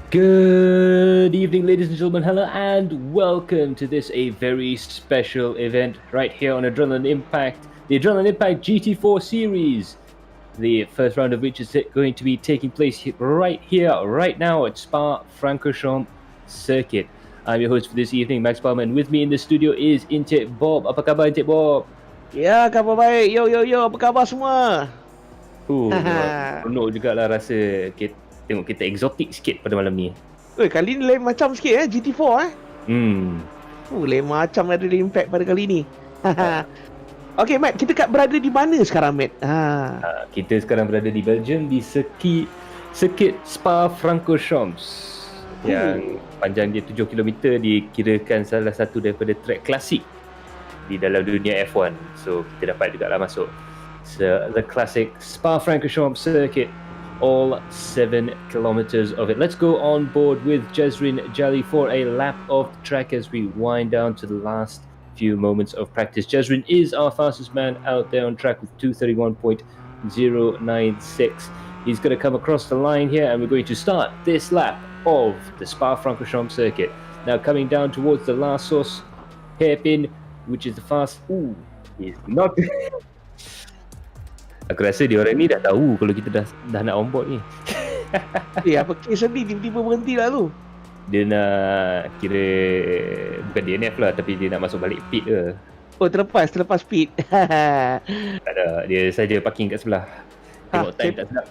Good evening, ladies and gentlemen. Hello, and welcome to this a very special event right here on Adrenaline Impact, the Adrenaline Impact GT4 series. The first round of which is going to be taking place right here, right now at Spa-Francorchamps Circuit. I'm your host for this evening, Max Palmer, and with me in the studio is Intip Bob. Apa khabar, Intip Bob? Ya, khabar baik. Yo, apa khabar semua? Seronok juga lah rasa tengok kita exotic sikit pada malam ni. Kali ni lain macam sikit GT4 Hmm. Lain macam ada impact pada kali ni. Okay, Matt, kita berada di mana sekarang, Matt? Kita sekarang berada di Belgium di Circuit Spa-Francorchamps yang panjang dia 7 km, dikirakan salah satu daripada trek klasik di dalam dunia F1. So kita dapat juga lah masuk the classic Spa-Francorchamps circuit, all 7 kilometers of it. Let's go on board with Jezrin Jali for a lap of the track as we wind down to the last few moments of practice. Jezrin is our fastest man out there on track with 2:31.096. He's going to come across the line here, and we're going to start this lap of the Spa-Francorchamps circuit. Now coming down towards the last source hairpin, which is the fast. He's not. Aku rasa dia orang ni dah tahu kalau kita dah nak on board ni. Apa kes ni tiba-tiba berhenti lah tu? Dia nak kira bukan DNF lah, tapi dia nak masuk balik pit ke. Terlepas pit. Tak ada, dia saja parking kat sebelah. Tengok time tak sedap.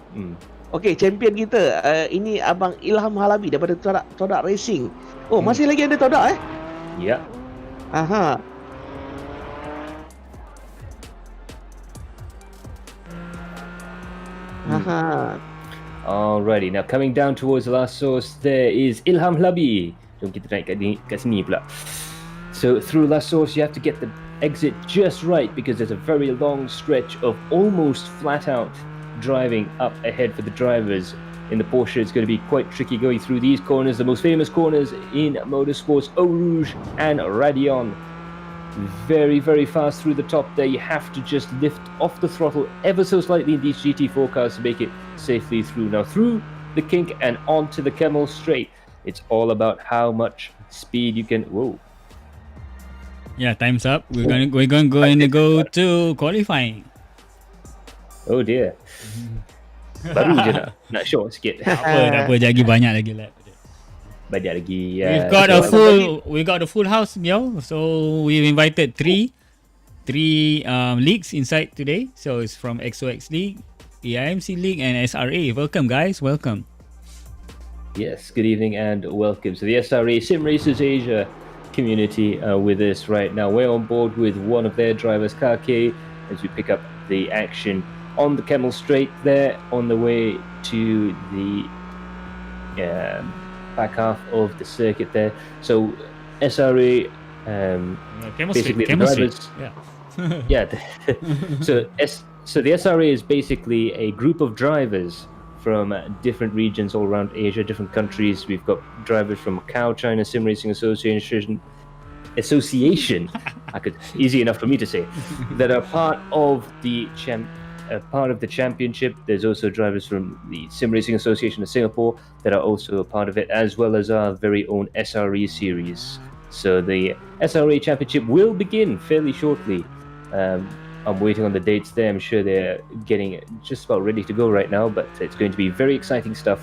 Okay, champion kita ini Abang Ilham Halabi daripada Todak Racing. Masih lagi ada Todak Ya. Alrighty, now coming down towards the last source, there is Ilham Halabi. Jom kita naik kat sini pula. So through last source, you have to get the exit just right because there's a very long stretch of almost flat out driving up ahead for the drivers. In the Porsche, it's going to be quite tricky going through these corners, the most famous corners in motorsports, Eau Rouge and Radion. Very, very fast through the top there. You have to just lift off the throttle ever so slightly in these GT4 cars to make it safely through. Now through the kink and onto the Camel straight, it's all about how much speed you can. Whoa. Yeah, time's up. We're going to go to qualifying. Oh dear. Baru je nak show sikit. Tak apa, banyak lagi lap. Banyak lagi. We got a full house, yo. So we've invited three leagues inside today. So it's from XOX League, EIMC League, and SRA. Welcome, guys. Welcome. Yes, good evening and welcome. So the SRA Sim Racers Asia community with us right now. We're on board with one of their drivers, Kake, as we pick up the action on the Camel Straight there on the way to the back half of the circuit there. So SRA basically the drivers. Yeah. So the SRA is basically a group of drivers from different regions all around Asia, different countries. We've got drivers from Macau, China Sim Racing Association. Easy enough for me to say, that are part of the championship. There's also drivers from the Sim Racing Association of Singapore that are also a part of it, as well as our very own SRE series. So the SRA championship will begin fairly shortly. I'm waiting on the dates there. I'm sure they're getting just about ready to go right now, but it's going to be very exciting stuff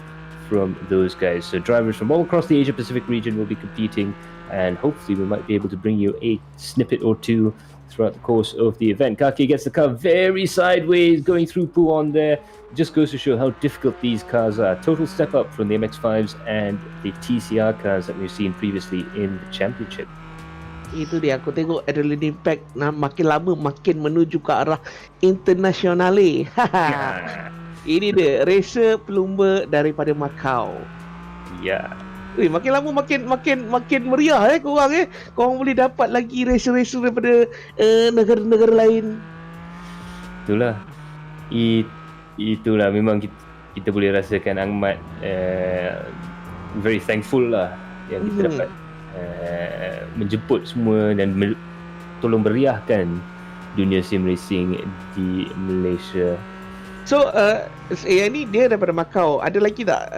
from those guys. So drivers from all across the Asia Pacific region will be competing, and hopefully we might be able to bring you a snippet or two throughout the course of the event. Kake gets the car very sideways, going through Puon there. It just goes to show how difficult these cars are. Total step up from the MX-5s and the TCR cars that we've seen previously in the championship. Itu dia, aku tengok Adrenaline Impact makin lama makin menuju ke arah internasional. Ini dia, racer pelumba daripada Macau. Ya. Makin lama makin meriah korang Korang boleh dapat lagi racer-racer daripada negara-negara lain. Itulah memang kita boleh rasakan amat very thankful lah yang kita dapat menjemput semua dan tolong meriahkan dunia sim racing di Malaysia. So yang ni dia daripada Macau. Ada lagi tak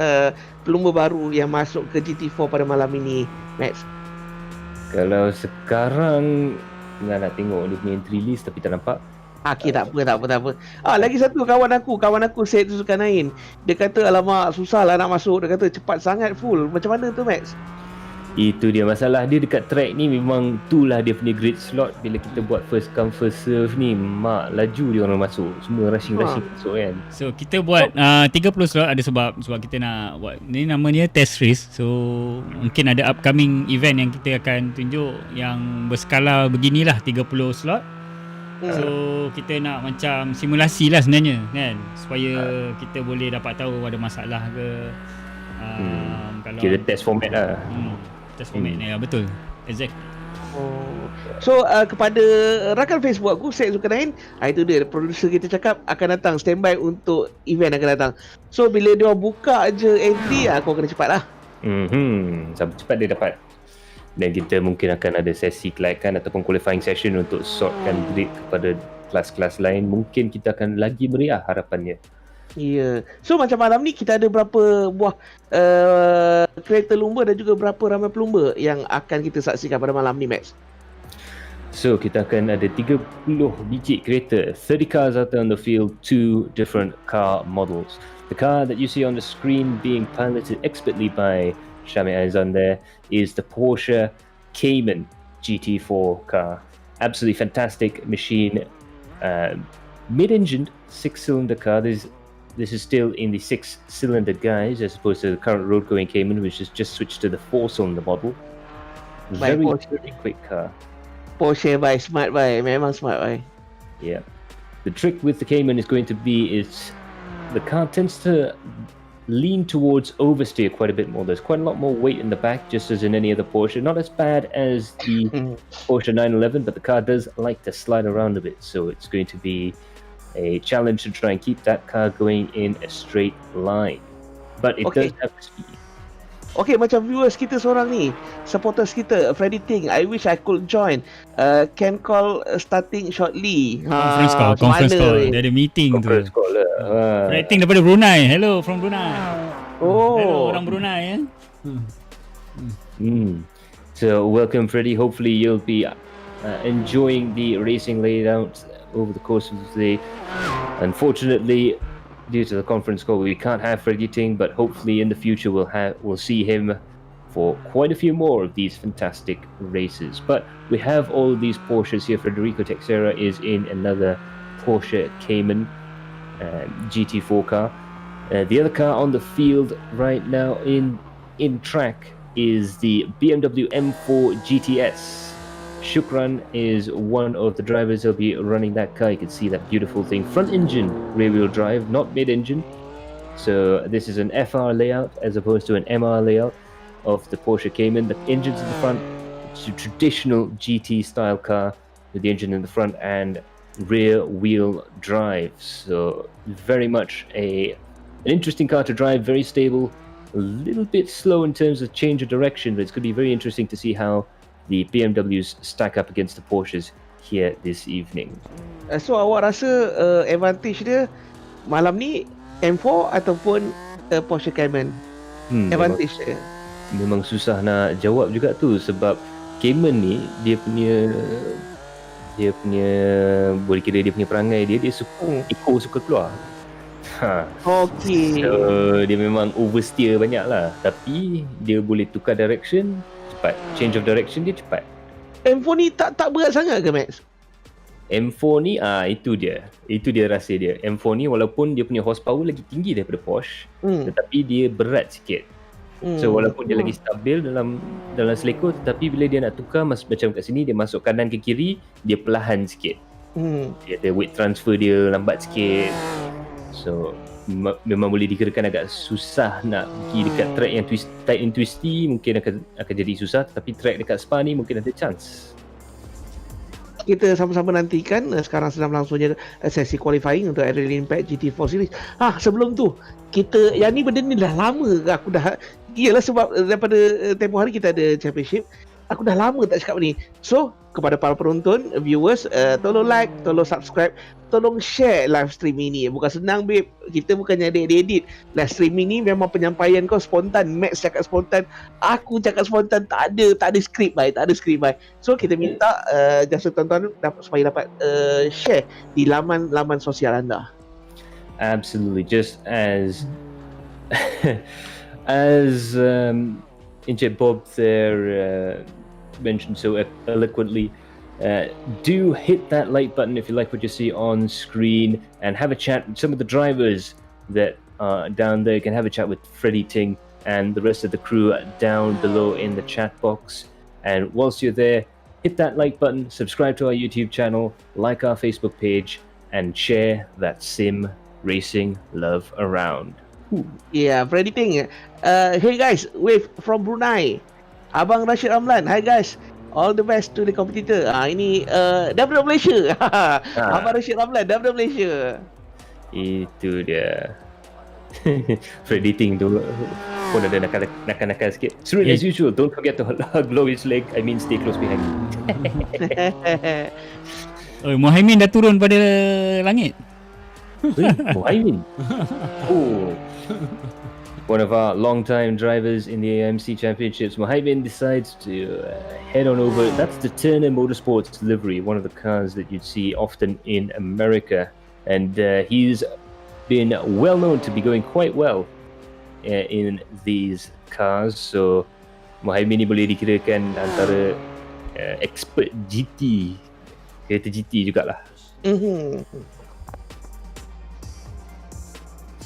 pelumba baru yang masuk ke GT4 pada malam ini, Max? Kalau sekarang nak tengok dia punya entry list tapi tak nampak. Okay, tak apa. Lagi satu kawan aku Syed Zulkarnain. Dia kata alamak susah lah nak masuk. Dia kata cepat sangat full. Macam mana tu, Max? Itu dia masalah dia dekat track ni, memang itulah dia punya grid slot. Bila kita buat first come first serve ni, laju dia orang masuk. Semua rushing masuk kan. So kita buat 30 slot ada sebab kita nak buat ni, namanya test race. So mungkin ada upcoming event yang kita akan tunjuk yang berskala beginilah 30 slot. So kita nak macam simulasi lah sebenarnya kan, supaya kita boleh dapat tahu ada masalah ke. Kalau Kira test format lah. Test format ni, betul. Exact. So kepada rakan Facebook aku Syed Zulkarnain, itu dia producer kita cakap akan datang standby untuk event akan datang. So bila dia buka je entry, kau kena cepat lah. Sampai cepat dia dapat. Dan kita mungkin akan ada sesi kelayakan ataupun qualifying session untuk sortkan grid kepada kelas-kelas lain. Mungkin kita akan lagi meriah harapannya. Ya. So macam malam ni kita ada berapa buah kereta lumba dan juga berapa ramai pelumba yang akan kita saksikan pada malam ni, Max? So kita akan ada 30 biji kereta, 30 cars out there on the field, 2 different car models. The car that you see on the screen being piloted expertly by Shami Aizan there is the Porsche Cayman GT4 car. Absolutely fantastic machine, mid-engined 6-cylinder car. This is still in the 6-cylinder guise as opposed to the current road-going Cayman, which has just switched to the 4-cylinder model. Very quick car. Porsche by smart by, memang smart by. Yeah. The trick with the Cayman is going to be the car tends to lean towards oversteer quite a bit more. There's quite a lot more weight in the back, just as in any other Porsche. Not as bad as the Porsche 911, but the car does like to slide around a bit. So it's going to be a challenge to try and keep that car going in a straight line. But it does have speed. Okay, macam viewers kita seorang ni, supporters kita, Freddy Ting, I wish I could join. Can call starting shortly. Conference call. Dia ada meeting tu. Conference call lah. Freddy Ting daripada Brunei. Hello from Brunei. Hello orang Brunei ya. So welcome Freddy. Hopefully you'll be enjoying the racing layout over the course of the day. Unfortunately, due to the conference call, we can't have Freddy Ting, but hopefully in the future we'll see him for quite a few more of these fantastic races. But we have all of these Porsches here. Federico Texera is in another Porsche Cayman GT4 car. The other car on the field right now in track is the BMW M4 GTS. Shukran is one of the drivers who'll be running that car. You can see that beautiful thing. Front engine, rear wheel drive, not mid engine. So this is an FR layout as opposed to an MR layout of the Porsche Cayman. The engine's in the front. It's a traditional GT style car with the engine in the front and rear wheel drive. So very much an interesting car to drive, very stable, a little bit slow in terms of change of direction, but it's going to be very interesting to see how the BMWs stack up against the Porsches here this evening. So awak rasa advantage dia malam ni M4 ataupun Porsche Cayman? Advantage dia? Memang susah nak jawab juga tu, sebab Cayman ni dia punya boleh kira dia punya perangai dia eco suka keluar. Okay. So dia memang oversteer banyak lah, tapi dia boleh tukar direction cepat. Change of direction dia cepat. M4 ni tak berat sangat ke, Max? M4 ni itu dia rahsia dia. M4 ni walaupun dia punya horsepower lagi tinggi daripada Porsche, tetapi dia berat sikit. So walaupun dia lagi stabil dalam seleko, tetapi bila dia nak tukar macam kat sini, dia masuk kanan ke kiri, dia perlahan sikit. Dia ada weight transfer dia lambat sikit. So memang boleh dikirakan agak susah nak pergi dekat track yang tight and twisty, mungkin akan jadi susah, tapi track dekat Spa ni mungkin ada chance. Kita sama-sama nantikan. Sekarang sedang berlangsungnya sesi qualifying untuk Adrenaline Impact GT4 series. Sebelum tu kita yang ni benda ni dah lama aku dah, iyalah sebab daripada tempoh hari kita ada championship, Aku dah lama tak cakap ni. So, kepada para penonton, viewers, tolong like, tolong subscribe, tolong share live stream ini. Bukan senang, babe. Kita bukannya edit. Live streaming ni memang penyampaian kau spontan. Max cakap spontan, aku cakap spontan. Tak ada skrip, bye. Tak ada skrip, bye. So, kita minta jasa tonton supaya dapat share di laman sosial anda. Absolutely. Just as as Encik Bob there mentioned so eloquently, do hit that like button if you like what you see on screen, and have a chat with some of the drivers that are down there. You can have a chat with Freddie Ting and the rest of the crew down below in the chat box. And whilst you're there, hit that like button, subscribe to our YouTube channel, like our Facebook page, and share that sim racing love around. Yeah, Freddie Ting. Hey guys, wave from Brunei. Abang Rashid Ramlan. Hi guys. All the best to the competitor. Ini daripada Malaysia. Abang Rashid Ramlan daripada Malaysia. Itu dia. Freddie Ting tu pun ada nakal sikit. Surely as usual, don't forget to blow his leg. I mean, stay close behind me. Mohaimin dah turun pada langit. Mohaimin. Oh. One of our long-time drivers in the AMC Championships, Mohaimin, decides to head on over. That's the Turner Motorsports livery, one of the cars that you'd see often in America. And he's been well known to be going quite well in these cars. So Mohaimin ni boleh dikirakan antara expert GT, kereta GT jugalah.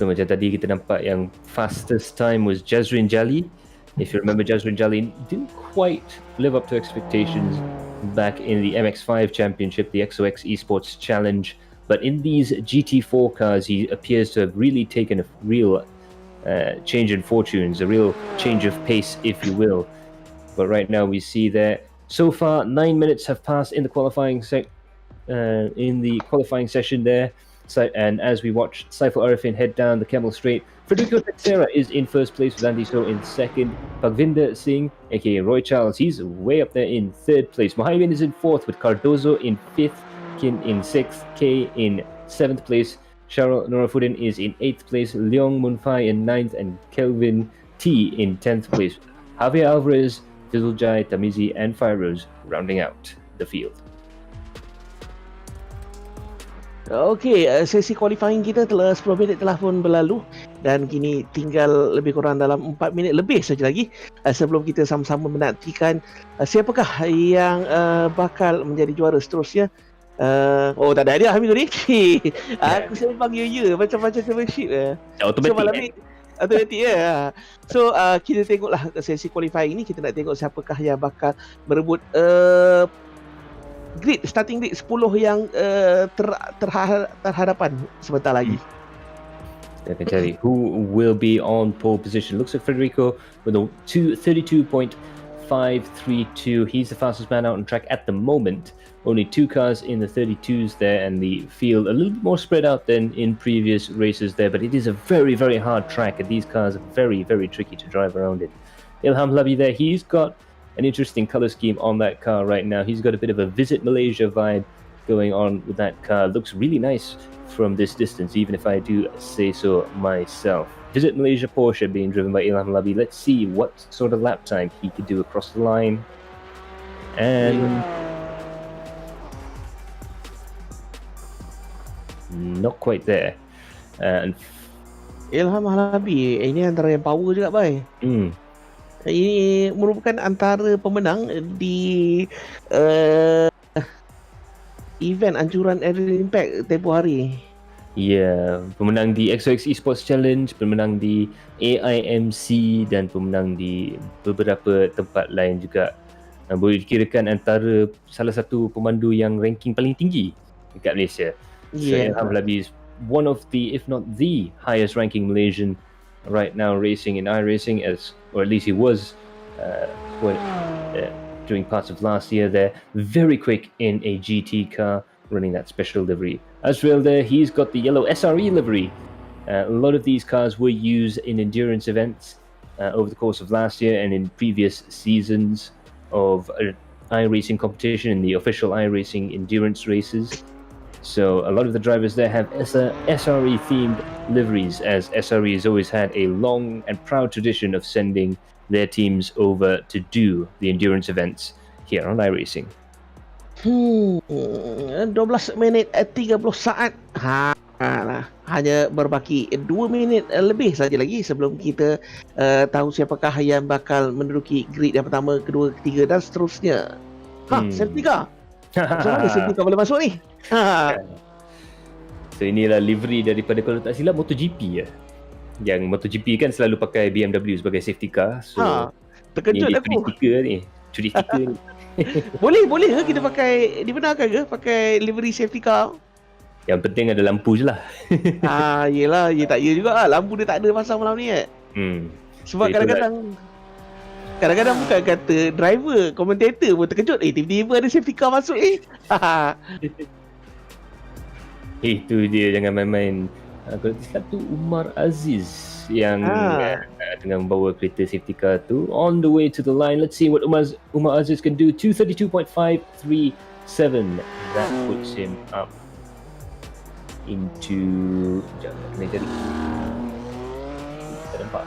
So macam tadi kita nampak yang fastest time was Jazrin Jali. If you remember, Jazrin Jali didn't quite live up to expectations back in the MX5 Championship, the XOX Esports Challenge. But in these GT4 cars, he appears to have really taken a real change in fortunes, a real change of pace, if you will. But right now we see that so far 9 minutes have passed in the qualifying session there. And as we watch Saiful Arifin head down the Camel Straight, Federico Teixeira is in first place with Andy So in second. Pagvinder Singh, aka Roy Charles, he's way up there in third place. Mohaimin is in fourth with Cardozo in fifth, Kin in sixth, K in seventh place. Cheryl Norafuddin is in eighth place, Leong Munfai in ninth, and Kelvin T in 10th place. Javier Alvarez, Fizuljai, Tamizi, and Firoz rounding out the field. Okey, sesi qualifying kita telah 10 minit telah pun berlalu dan kini tinggal lebih kurang dalam 4 minit lebih saja lagi sebelum kita sama-sama menantikan siapakah yang bakal menjadi juara seterusnya. Oh, tak ada hadiah Hamid ni. Aku sembang ya macam-macam championship. Automatic. So malam ni automatic ya. So kita tengoklah sesi qualifying ni, kita nak tengok siapakah yang bakal merebut starting grid 10 yang terhadapan sebentar lagi. I can tell you who will be on pole position. Looks like Federico with a 32.532. He's the fastest man out on track at the moment. Only 2 cars in the 32s there, and the field a little bit more spread out than in previous races there. But it is a very, very hard track, and these cars are very, very tricky to drive around in. Ilham Labi there, he's got an interesting color scheme on that car right now. He's got a bit of a Visit Malaysia vibe going on with that car. Looks really nice from this distance, even if I do say so myself. Visit Malaysia Porsche being driven by Ilham Labi. Let's see what sort of lap time he could do across the line. And not quite there. And Ilham Labi ini antara yang power juga, bye. Ini merupakan antara pemenang di event anjuran Adrenaline Impact tempoh hari. Ya, pemenang di XOX Esports Challenge, pemenang di AIMC dan pemenang di beberapa tempat lain juga. Boleh dikirakan antara salah satu pemandu yang ranking paling tinggi dekat Malaysia. Yeah. So Ilham Labi is one of the, if not the highest ranking Malaysian right now racing in iRacing, or at least he was during parts of last year there. Very quick in a GT car, running that special livery. Azrael there, he's got the yellow SRE livery. A lot of these cars were used in endurance events over the course of last year and in previous seasons. of iRacing competition in the official iRacing endurance races. So a lot of the drivers there have SRE themed liveries, as SRE has always had a long and proud tradition of sending their teams over to do the endurance events here on iRacing. 12 minit 30 saat. Lah. Hanya berbaki 2 minit lebih saja lagi sebelum kita tahu siapakah yang bakal menduduki grid yang pertama, kedua, ketiga dan seterusnya. Safety car. Macam mana safety car boleh masuk ni? So inilah livery daripada, kalau tak silap, MotoGP ya. Yang MotoGP kan selalu pakai BMW sebagai safety car. So terkejut ni aku. Curi stiker ni. Boleh ke kita pakai, dibenarkan ke pakai livery safety car? Yang penting ada lampu je lah. Yelah, tak ya juga lah. Lampu dia tak ada pasang malam ni Sebab so, kadang-kadang bukan kata driver, komentator pun terkejut. Tiba-tiba ada safety car masuk Itu dia, jangan main-main. Kalau tidak tu Umar Aziz yang tengah membawa kereta safety car tu on the way to the line. Let's see what Umar Aziz can do. 232.537. That puts him up into, kena cari, tak nampak.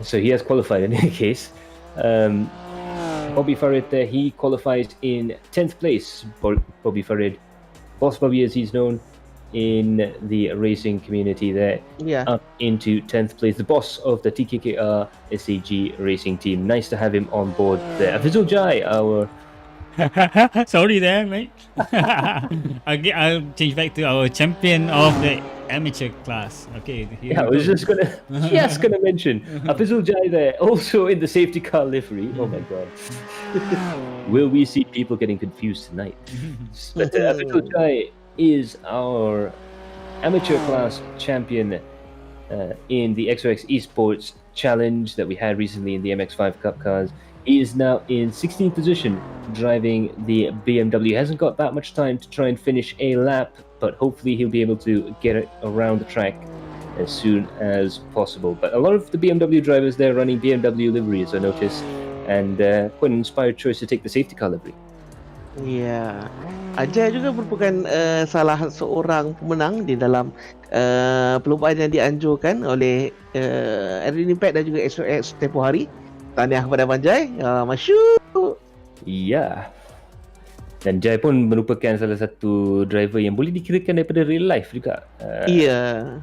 So he has qualified in any case. Bobby Farid there, he qualifies in 10th place. Bobby Farid, Boss Bobby as he's known in the racing community there, up into 10th place. The boss of the TKKR SAG racing team. Nice to have him on board there. Afizul Jai, our sorry there, mate. I'll change back to our champion of the amateur class. Okay. I was just gonna mention Afizul Jai there, also in the safety car livery. Oh my god. Will we see people getting confused tonight? But Afizul Jai is our amateur class champion in the XOX Esports Challenge that we had recently in the MX5 Cup cars. He is now in 16th position, driving the BMW. He hasn't got that much time to try and finish a lap, but hopefully he'll be able to get it around the track as soon as possible. But a lot of the BMW drivers there running BMW liveries, I noticed, and quite an inspired choice to take the safety car livery. Ajay juga merupakan salah seorang pemenang di dalam perlombaan yang dianjurkan oleh Adrenaline Impact dan juga SOX tempoh hari. Tahniah kepada Abang Jai. Masyuk. Ya. Dan Jai pun merupakan salah satu driver yang boleh dikirakan daripada real life juga. Ya,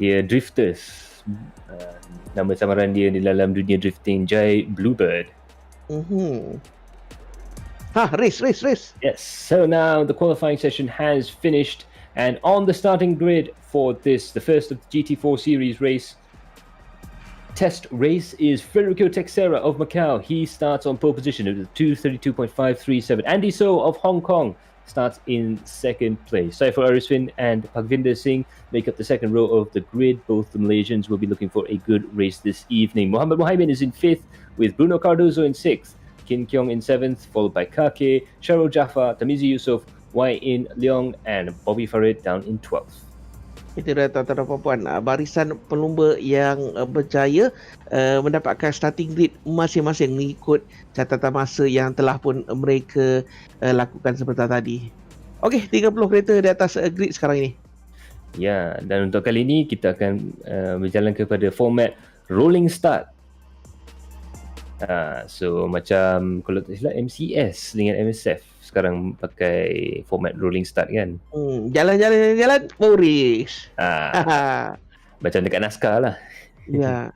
dia drifters. Nama samaran dia di dalam dunia drifting, Jai Bluebird. Race. Yes. So now the qualifying session has finished, and on the starting grid for this, the first of the GT4 series race, test race, is Federico Texera of Macau. He starts on pole position with 232.537. Andy So of Hong Kong starts in second place. Saiful Arisfin and Pagvinder Singh make up the second row of the grid. Both the Malaysians will be looking for a good race this evening. Muhammad Mohaimin is in fifth, with Bruno Cardozo in sixth, Kin Kiong in seventh, followed by Kake, Sharul Jaffa, Tamizi Yusof, Wai In Leong, and Bobby Farid down in 12th. Itu dah tuan-tuan dan puan-puan, barisan pelumba yang berjaya mendapatkan starting grid masing-masing mengikut catatan masa yang telah pun mereka lakukan sebentar tadi. Okey, 30 kereta di atas grid sekarang ini. Ya, dan untuk kali ini kita akan berjalan kepada format rolling start. So macam kalau tak silap MCS dengan MSF sekarang pakai format rolling start kan. Jalan Boris. Macam dekat NASCAR lah. Ya.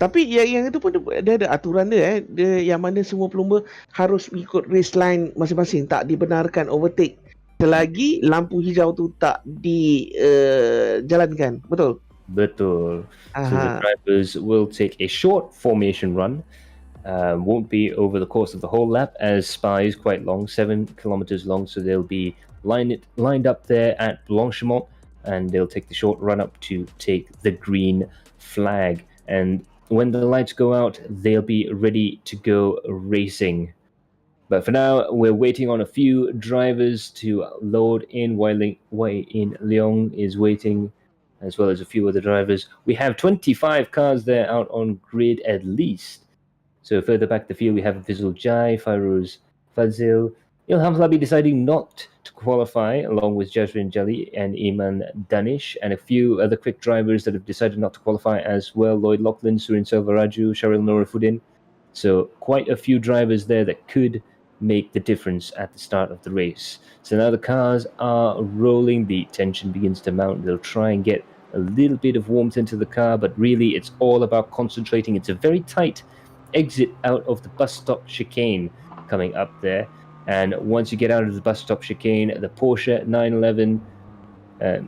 Tapi yang itu pun dia ada aturan dia yang mana semua pelumba harus mengikut race line masing-masing, tak dibenarkan overtake selagi lampu hijau tu tak dijalankan. Betul? Betul. So the drivers will take a short formation run. Won't be over the course of the whole lap, as Spa is quite long, 7 kilometers long, so they'll be lined up there at Blanchimont, and they'll take the short run up to take the green flag. And when the lights go out, they'll be ready to go racing. But for now, we're waiting on a few drivers to load in. Wai In Leong is waiting, as well as a few other drivers. We have 25 cars there out on grid at least. So further back the field, we have Vizul Jai, Fairuz Fazil, Ilham Slabi deciding not to qualify, along with Jasmine Jali and Iman Danish, and a few other quick drivers that have decided not to qualify as well. Lloyd Lachlan, Surin Selvaraju, Sharil Norafuddin. So quite a few drivers there that could make the difference at the start of the race. So now the cars are rolling, the tension begins to mount. They'll try and get a little bit of warmth into the car, but really it's all about concentrating. It's a very tight exit out of the bus stop chicane coming up there. And once you get out of the bus stop chicane, the Porsche 911, the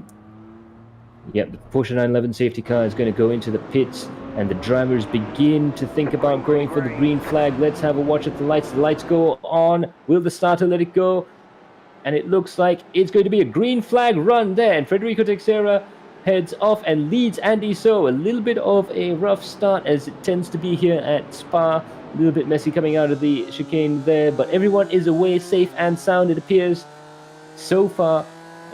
Porsche 911 safety car is going to go into the pits, and the drivers begin to think about going for the green flag. Let's have a watch at the lights. The lights go on. Will the starter let it go? And it looks like it's going to be a green flag run there. And Federico Teixeira heads off and leads Andy So. A little bit of a rough start, as it tends to be here at Spa. A little bit messy coming out of the chicane there, but everyone is away safe and sound, it appears, so far.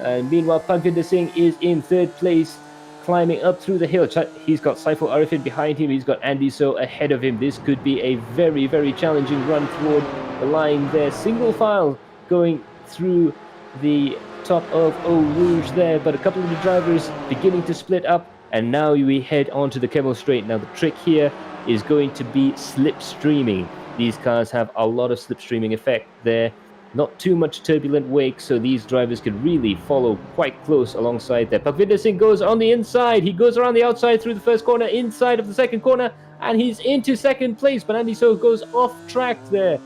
Meanwhile, Pagvinder Singh is in third place, climbing up through the hill. He's got Saiful Arifin behind him. He's got Andy So ahead of him. This could be a very, very challenging run toward the line there. Single file going through the top of Eau Rouge there, but a couple of the drivers beginning to split up, and now we head onto the Kemmel Straight. Now the trick here is going to be slipstreaming. These cars have a lot of slipstreaming effect there. Not too much turbulent wake, so these drivers could really follow quite close alongside there. Pagvinder Singh goes on the inside. He goes around the outside through the first corner, inside of the second corner, and he's into second place, but Andy So goes off track there.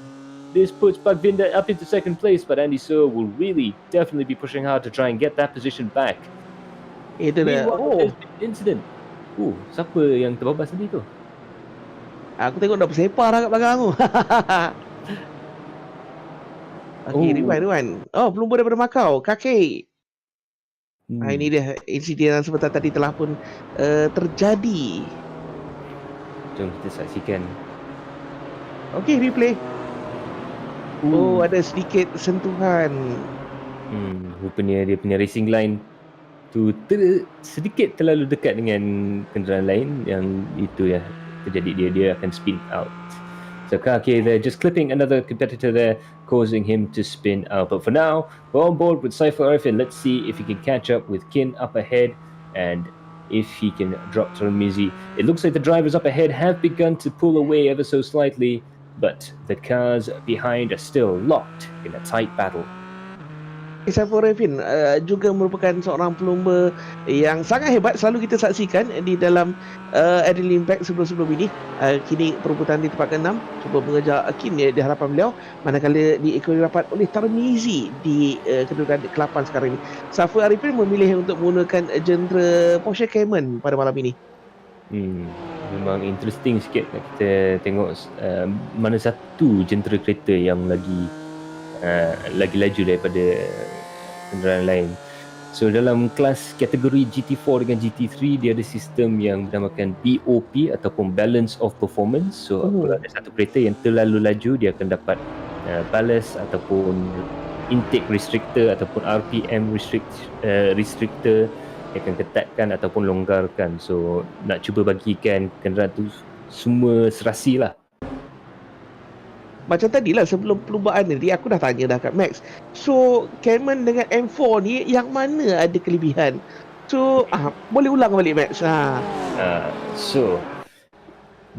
This puts Pagvinder up into second place, but Andy So will really definitely be pushing hard to try and get that position back. Itu dia. Oh, Incident. Siapa yang terbabas tadi tu? aku tengok dah bersepar dah kat belakang tu. Okey, Rewind. Oh, pelumba daripada Macau, Kakek. Ini dia insiden yang sebentar tadi telah pun terjadi. Jom kita saksikan. Okey, replay. Oh, ada sedikit sentuhan. Rupanya dia punya racing line tu sedikit terlalu dekat dengan kenderaan lain, yang itu ya terjadi, dia akan spin out. So Kake there just clipping another competitor there, causing him to spin out. But for now, we're on board with Saiful Arifin. Let's see if he can catch up with Kin up ahead, and if he can drop Tarmizi. It looks like the drivers up ahead have begun to pull away ever so slightly, but the cars behind are still locked in a tight battle. Saiful Arifin juga merupakan seorang pelumba yang sangat hebat, selalu kita saksikan di dalam Adrenaline Impact sebelum-sebelum ini. Kini perebutan di tempat ke-6, cuba mengejar Akin di hadapan beliau, manakala diikuti rapat oleh Tarmizi di kedudukan ke-8 sekarang ini. Saiful Arifin memilih untuk menggunakan jentera Porsche Cayman pada malam ini. Memang interesting sikit kita tengok mana satu jentera kereta yang lagi laju daripada kenderaan lain. So dalam kelas kategori GT4 dengan GT3, dia ada sistem yang dinamakan BOP ataupun Balance of Performance. So kalau ada satu kereta yang terlalu laju, dia akan dapat ballast ataupun intake restrictor ataupun RPM restrictor yang akan ketatkan ataupun longgarkan. So nak cuba bagikan kenderaan tu semua serasi lah. Macam tadi lah sebelum perlumbaan ni aku dah tanya dah kat Max. So Cayman dengan M4 ni yang mana ada kelebihan? So boleh ulang balik Max. So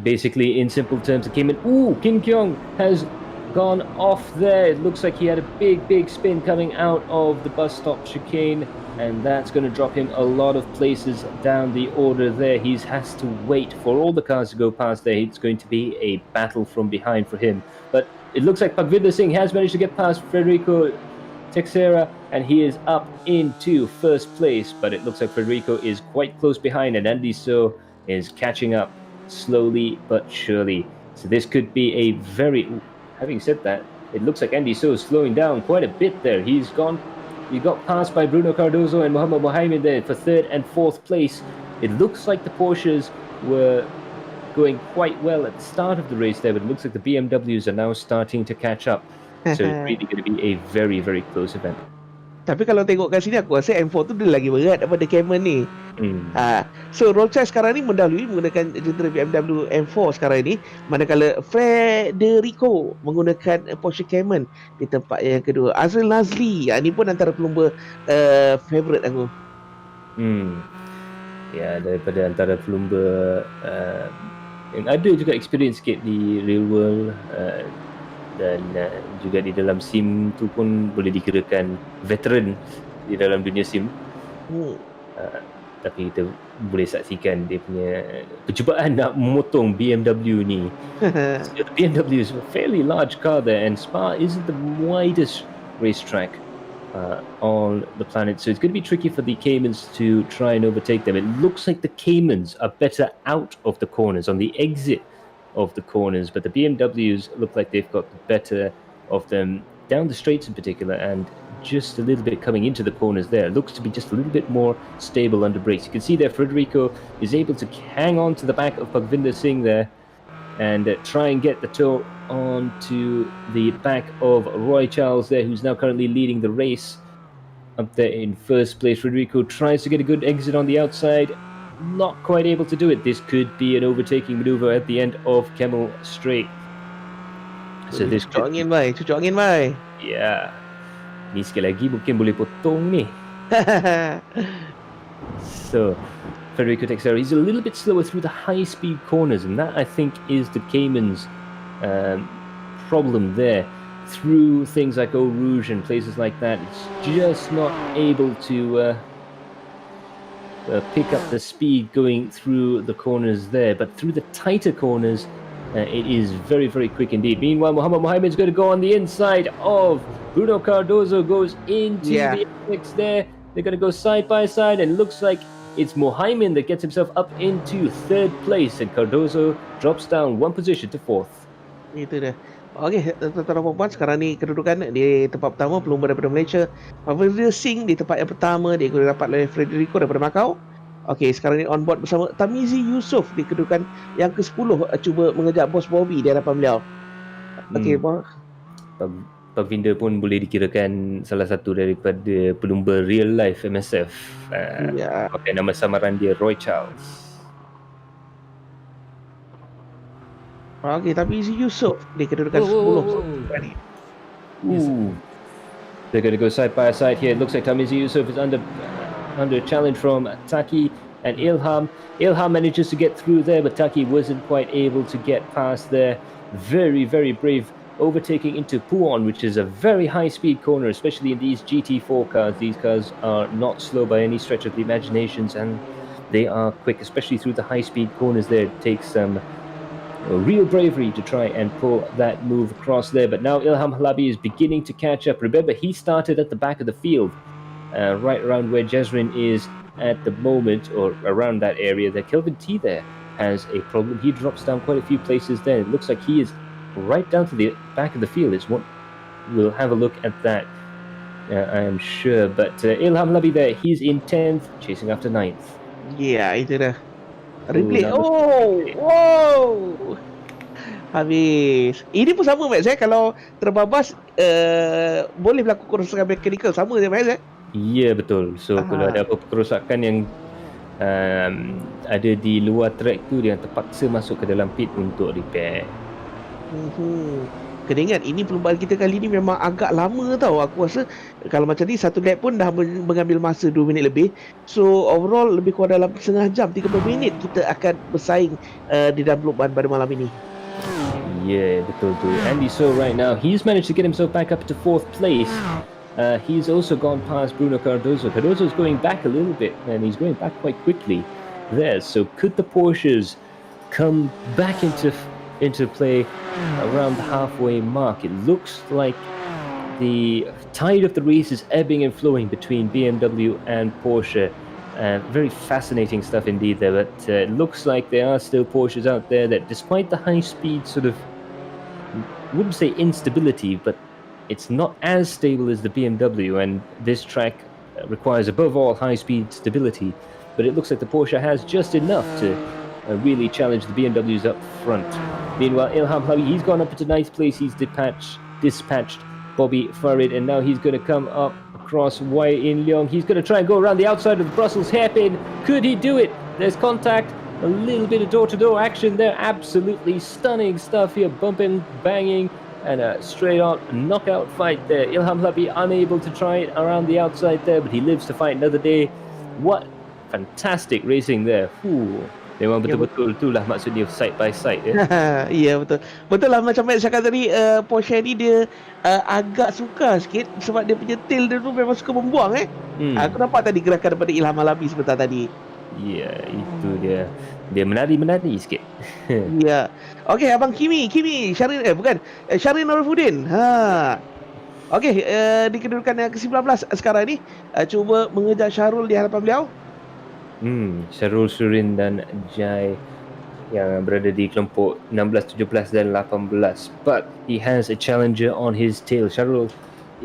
basically in simple terms, the Cayman, Kim Kyung has gone off there. It looks like he had a big spin coming out of the bus stop chicane, and that's going to drop him a lot of places down the order there. He has to wait for all the cars to go past there. It's going to be a battle from behind for him. But it looks like Pagvinder Singh has managed to get past Federico Teixeira, and he is up into first place. But it looks like Federico is quite close behind, and Andy So is catching up slowly but surely. So this could be a very... Having said that, it looks like Andy So is slowing down quite a bit there. He got passed by Bruno Cardozo and Mohamed Mohamed there for third and fourth place. It looks like the Porsches were going quite well at the start of the race there, but it looks like the BMWs are now starting to catch up. So it's really going to be a very, very close event. Tapi kalau tengok kat sini aku rasa M4 tu dia lagi berat daripada Cayman ni. So Rothschild sekarang ni mendahului menggunakan jentera BMW M4 sekarang ni, manakala Federico menggunakan Porsche Cayman di tempat yang kedua. Azril Nazli, ni pun antara pelumba favourite aku. Ya, daripada antara pelumba yang ada juga experience sikit di real world dan juga di dalam sim tu pun boleh dikirakan veteran di dalam dunia sim. Tapi kita boleh saksikan dia punya percubaan nak memotong BMW ni. So, the BMW is a fairly large car there, and Spa isn't the widest racetrack on the planet, so it's going to be tricky for the Caymans to try and overtake them. It looks like the Caymans are better out of the corners, on the exit of the corners, but the BMWs look like they've got the better of them down the straights in particular, and just a little bit coming into the corners there. It looks to be just a little bit more stable under brakes. You can see there Federico is able to hang on to the back of Bhagvinder Singh there and try and get the toe onto the back of Roy Charles there, who's now currently leading the race up there in first place. Federico tries to get a good exit on the outside, not quite able to do it. This could be an overtaking maneuver at the end of Kemmel Straight. So this cucuk angin bhai. Yeah. Ni sekali lagi mungkin boleh potong ni. So Federico Texera, he's a little bit slower through the high-speed corners, and that I think is the Caymans' problem there. Through things like Eau Rouge and places like that, it's just not able to pick up the speed going through the corners there. But through the tighter corners, it is very, very quick indeed. Meanwhile, Mohammed's going to go on the inside of Bruno Cardozo, goes into the X there. They're going to go side by side, and looks like it's Mohammed that gets himself up into third place, and Cardozo drops down one position to fourth. Itu dia. Okey, tuan-tuan dan puan-puan, sekarang ni kedudukan di tempat pertama pelumba daripada Malaysia, Bhagvinder Singh di tempat yang pertama, dia dapat oleh Federico daripada Macau. Okey, sekarang ni on board bersama Tamizi Yusof di kedudukan yang ke-10, cuba mengejar bos Bobby di hadapan beliau. Okey, Bhagvinder pun boleh dikirakan salah satu daripada pelumba real life MSF. Pakai nama samaran dia Roy Charles. Okey, Tamizi Yusof di kedudukan 10 sekarang ni. They're going to go side by side here. It looks like Tamizi Yusof is under challenge from Taki and Ilham. Ilham manages to get through there, but Taki wasn't quite able to get past there. Very, very brave overtaking into Puon, which is a very high-speed corner, especially in these GT4 cars. These cars are not slow by any stretch of the imaginations, and they are quick, especially through the high-speed corners there. It takes some real bravery to try and pull that move across there. But now Ilham Halabi is beginning to catch up. Remember, he started at the back of the field, right around where Jezrin is at the moment, or around that area there. Kelvin T there has a problem. He drops down quite a few places there. It looks like he is right down to the back of the field. We'll have a look at that, I am sure. But Ilham Halabi there, he's in 10th, chasing after 9th. Yeah, itu dah. Replay. Wow. Habis. Ini pun sama Max, kalau terbabas boleh berlaku kerosakan mekanikal, sama je Max. Ya, betul. So kalau ada apa kerosakan yang ada di luar track tu, dia terpaksa masuk ke dalam pit untuk repair. Kena ingat, ini perlumbaan kita kali ni memang agak lama tau. Aku rasa kalau macam ni, satu lap pun dah mengambil masa 2 minit lebih. So overall lebih kurang dalam setengah jam, 30 minit kita akan bersaing di dalam perlumbaan pada malam ini. Yeah, betul tu. Andy So right now, he's managed to get himself back up to 4th place. He's also gone past Bruno Cardozo. Cardozo's going back a little bit, and he's going back quite quickly there. So could the Porsches come back into play around the halfway mark? It looks like the tide of the race is ebbing and flowing between BMW and Porsche. Very fascinating stuff indeed there, but it looks like there are still Porsches out there that, despite the high speed sort of, wouldn't say instability, but it's not as stable as the BMW, and this track requires above all high speed stability. But it looks like the Porsche has just enough to really challenge the BMWs up front. Meanwhile, Ilham Halabi, he's gone up into 9th place. He's dispatched Bobby Farid, and now he's going to come up across Wai In Leong. He's going to try and go around the outside of the Brussels hairpin. Could he do it? There's contact. A little bit of door-to-door action there. Absolutely stunning stuff here. Bumping, banging, and a straight-on knockout fight there. Ilham Labi unable to try it around the outside there, but he lives to fight another day. What fantastic racing there. Memang betul-betul itulah maksudnya side by side ya. Ya, betul. Betul lah macam Matt cakap tadi, Porsche ni dia agak suka sikit sebab dia punya tail dia tu memang suka membuang Aku nampak tadi gerakan daripada Ilham Alabi sebentar tadi. Ya, itu dia. Dia menari-menari sikit. Ya. Okey, abang Kimi, Syahrin Syahrin Nurifuddin. Okey, di kedudukan yang ke-19 sekarang ni, cuba mengejar Syahrul di hadapan beliau. Syarul Surin dan Jai yang berada di kelompok 16, 17 dan 18. But he has a challenger on his tail. Syarul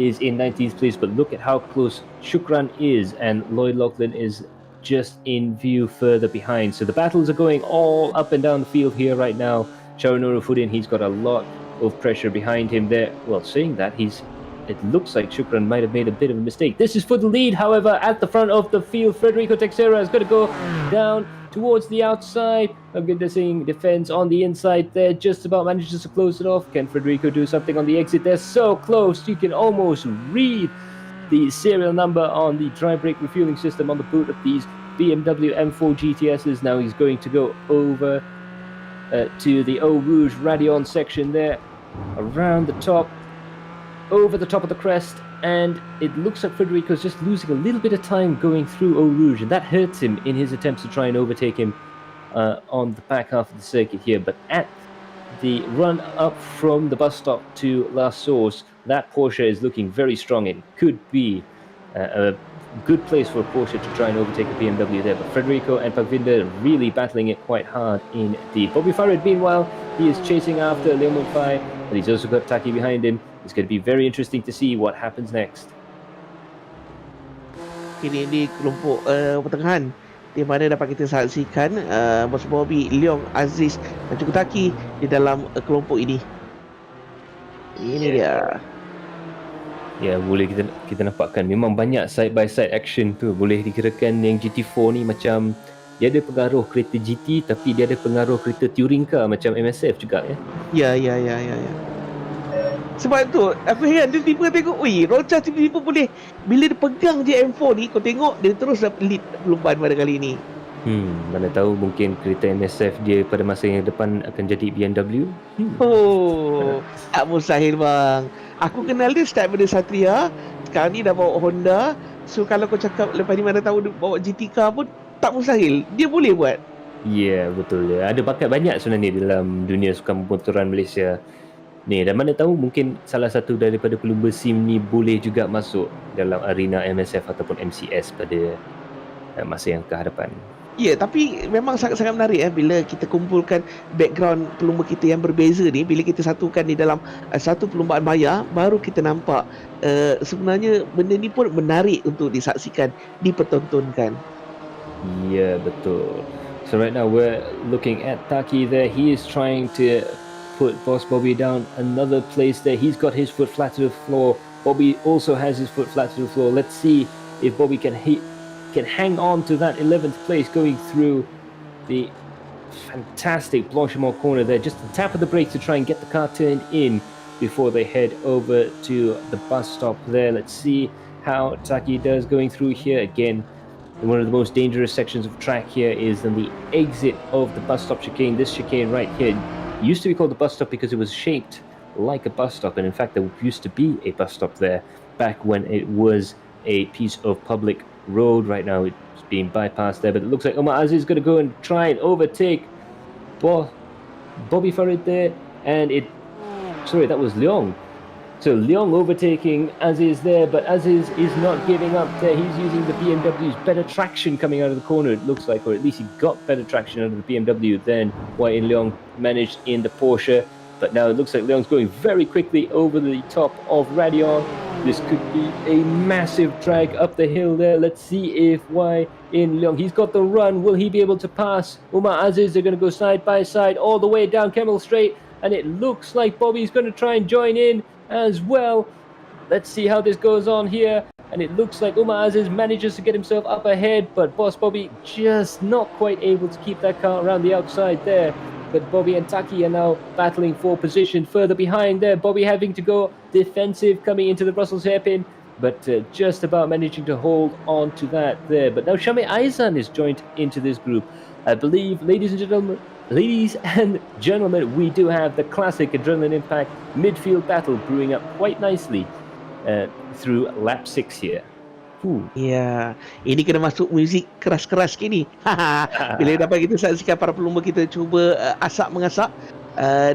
is in 19th place, but look at how close Shukran is, and Lloyd Lachlan is just in view further behind. So the battles are going all up and down the field here right now. Syarul Nurifuddin, he's got a lot of pressure behind him there. Well, saying that, it looks like Shukran might have made a bit of a mistake. This is for the lead, however, at the front of the field. Federico Texera is going to go down towards the outside. Aginda Singh defends on the inside there, just about manages to close it off. Can Federico do something on the exit? They're so close, you can almost read the serial number on the dry brake refueling system on the boot of these BMW M4 GTSs. Now he's going to go over to the Eau Rouge Radeon section there, around the top, over the top of the crest, and it looks like Federico's just losing a little bit of time going through Eau Rouge, and that hurts him in his attempts to try and overtake him on the back half of the circuit here. But at the run up from the bus stop to La Source, that Porsche is looking very strong. It could be a good place for a Porsche to try and overtake a BMW there, but Federico and Pagvinda really battling it quite hard indeed. Bobby Farid, meanwhile, he is chasing after Leo Monfai, and he's also got Taki behind him. It's going to be very interesting to see what happens next. Ini di kelompok pertengahan, di mana dapat kita saksikan Bos Bobby, Leong, Aziz dan juga Taki di dalam kelompok ini. Ini dia. Ya, boleh kita nampakkan memang banyak side by side action tu. Boleh dikirakan yang GT4 ni macam dia ada pengaruh kereta GT, tapi dia ada pengaruh kereta touring car macam MSF juga ya. Ya. Sebab tu aku heran dia tiba tengok, Rocha tiba-tiba boleh, bila dia pegang je M4 ni, kau tengok dia terus dapat lead perlumbaan pada kali ni. Mana tahu mungkin kereta MSF dia pada masa yang depan akan jadi BMW. Tak mustahil bang. Aku kenal dia start pada Satria, sekarang ni dah bawa Honda. So kalau kau cakap lepas ni mana tahu dia bawa GT car pun tak mustahil, dia boleh buat. Ya, betul dia. Ada bakat banyak sebenarnya dalam dunia sukan motoran Malaysia ni, dan mana tahu mungkin salah satu daripada pelumba SIM ni boleh juga masuk dalam arena MSF ataupun MCS pada masa yang ke hadapan. Ya, tapi memang sangat-sangat menarik bila kita kumpulkan background pelumba kita yang berbeza ni, bila kita satukan di dalam satu perlumbaan maya, baru kita nampak sebenarnya benda ni pun menarik untuk disaksikan, dipertontonkan. Ya, betul. So right now we're looking at Taki there. He is trying to put Boss Bobby down another place there. He's got his foot flat to the floor. Bobby also has his foot flat to the floor. Let's see if Bobby can hang on to that 11th place going through the fantastic Blanchimont corner there. Just a tap of the brake to try and get the car turned in before they head over to the bus stop there. Let's see how Taki does going through here. Again, one of the most dangerous sections of track here is on the exit of the bus stop chicane. This chicane right here used to be called the bus stop because it was shaped like a bus stop, and in fact there used to be a bus stop there back when it was a piece of public road. Right now it's being bypassed there, but it looks like Omar Aziz is going to go and try and overtake Bobby Farid there, and that was Leong. So Leong overtaking Aziz there, but Aziz is not giving up there. He's using the BMW's better traction coming out of the corner, it looks like, or at least he got better traction out of the BMW than what Leong managed in the Porsche. But now it looks like Leong's going very quickly over the top of Radeon. This could be a massive drag up the hill there. Let's see if Leong, he's got the run. Will he be able to pass Umar Aziz? They're going to go side by side all the way down Kemmel Straight, and it looks like Bobby's going to try and join in as well. let's see how this goes on here. And it looks like Umar Aziz manages to get himself up ahead, but Boss Bobby just not quite able to keep that car around the outside there. But Bobby and Taki are now battling for position further behind there. Bobby having to go defensive coming into the Brussels hairpin, but just about managing to hold on to that there. But now Shami Aizan is joined into this group. I believe, ladies and gentlemen, we do have the classic Adrenaline Impact midfield battle brewing up quite nicely through lap 6 here. Ya, ini kena masuk muzik keras-keras kini. Bila dapat kita saksikan para pelumba kita cuba asak mengasak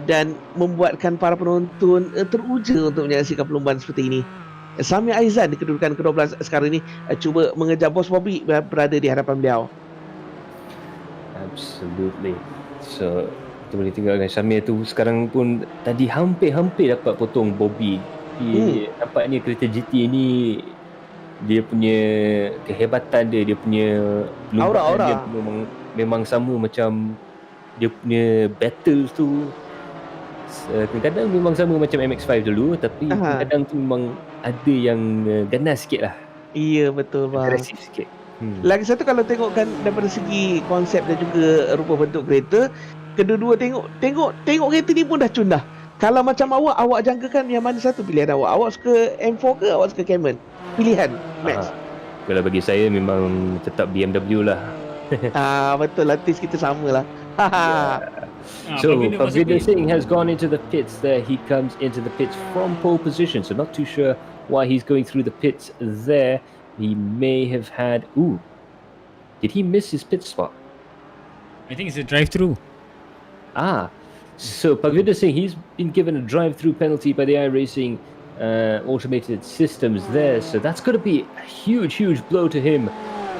dan membuatkan para penonton teruja untuk menyaksikan perlumbaan seperti ini. Sami Aizan di kedudukan ke-12 sekarang ini cuba mengejar Bos Bobby berada di hadapan beliau. Absolutely. So, kita boleh tengokkan Syamir tu sekarang pun tadi hampir-hampir dapat potong Bobby. Nampaknya kereta GT ni dia punya kehebatan dia punya aura dia memang sama macam dia punya battle tu. Kadang-kadang memang sama macam MX-5 dulu, tapi kadang tu memang ada yang ganas sikit lah. Iya, betul bang. Agresif sikit. Lagi satu kalau tengokkan daripada segi konsep dan juga rupa bentuk kereta, kedua-dua tengok kereta ni pun dah cundah. Kalau macam awak jangkakan yang mana satu pilihan awak? Awak suka M4 ke awak suka Cayman? Pilihan Max. Kalau bagi saya memang tetap BMW lah. Betul lah, taste kita sama lah. So Parvinder Singh has gone into the pits there. He comes into the pits from pole position, so not too sure why he's going through the pits there. He may have had did he miss his pit spot? I think it's a drive-through. So Parvinder Singh, he's been given a drive-through penalty by the iRacing automated systems there. So that's going to be a huge blow to him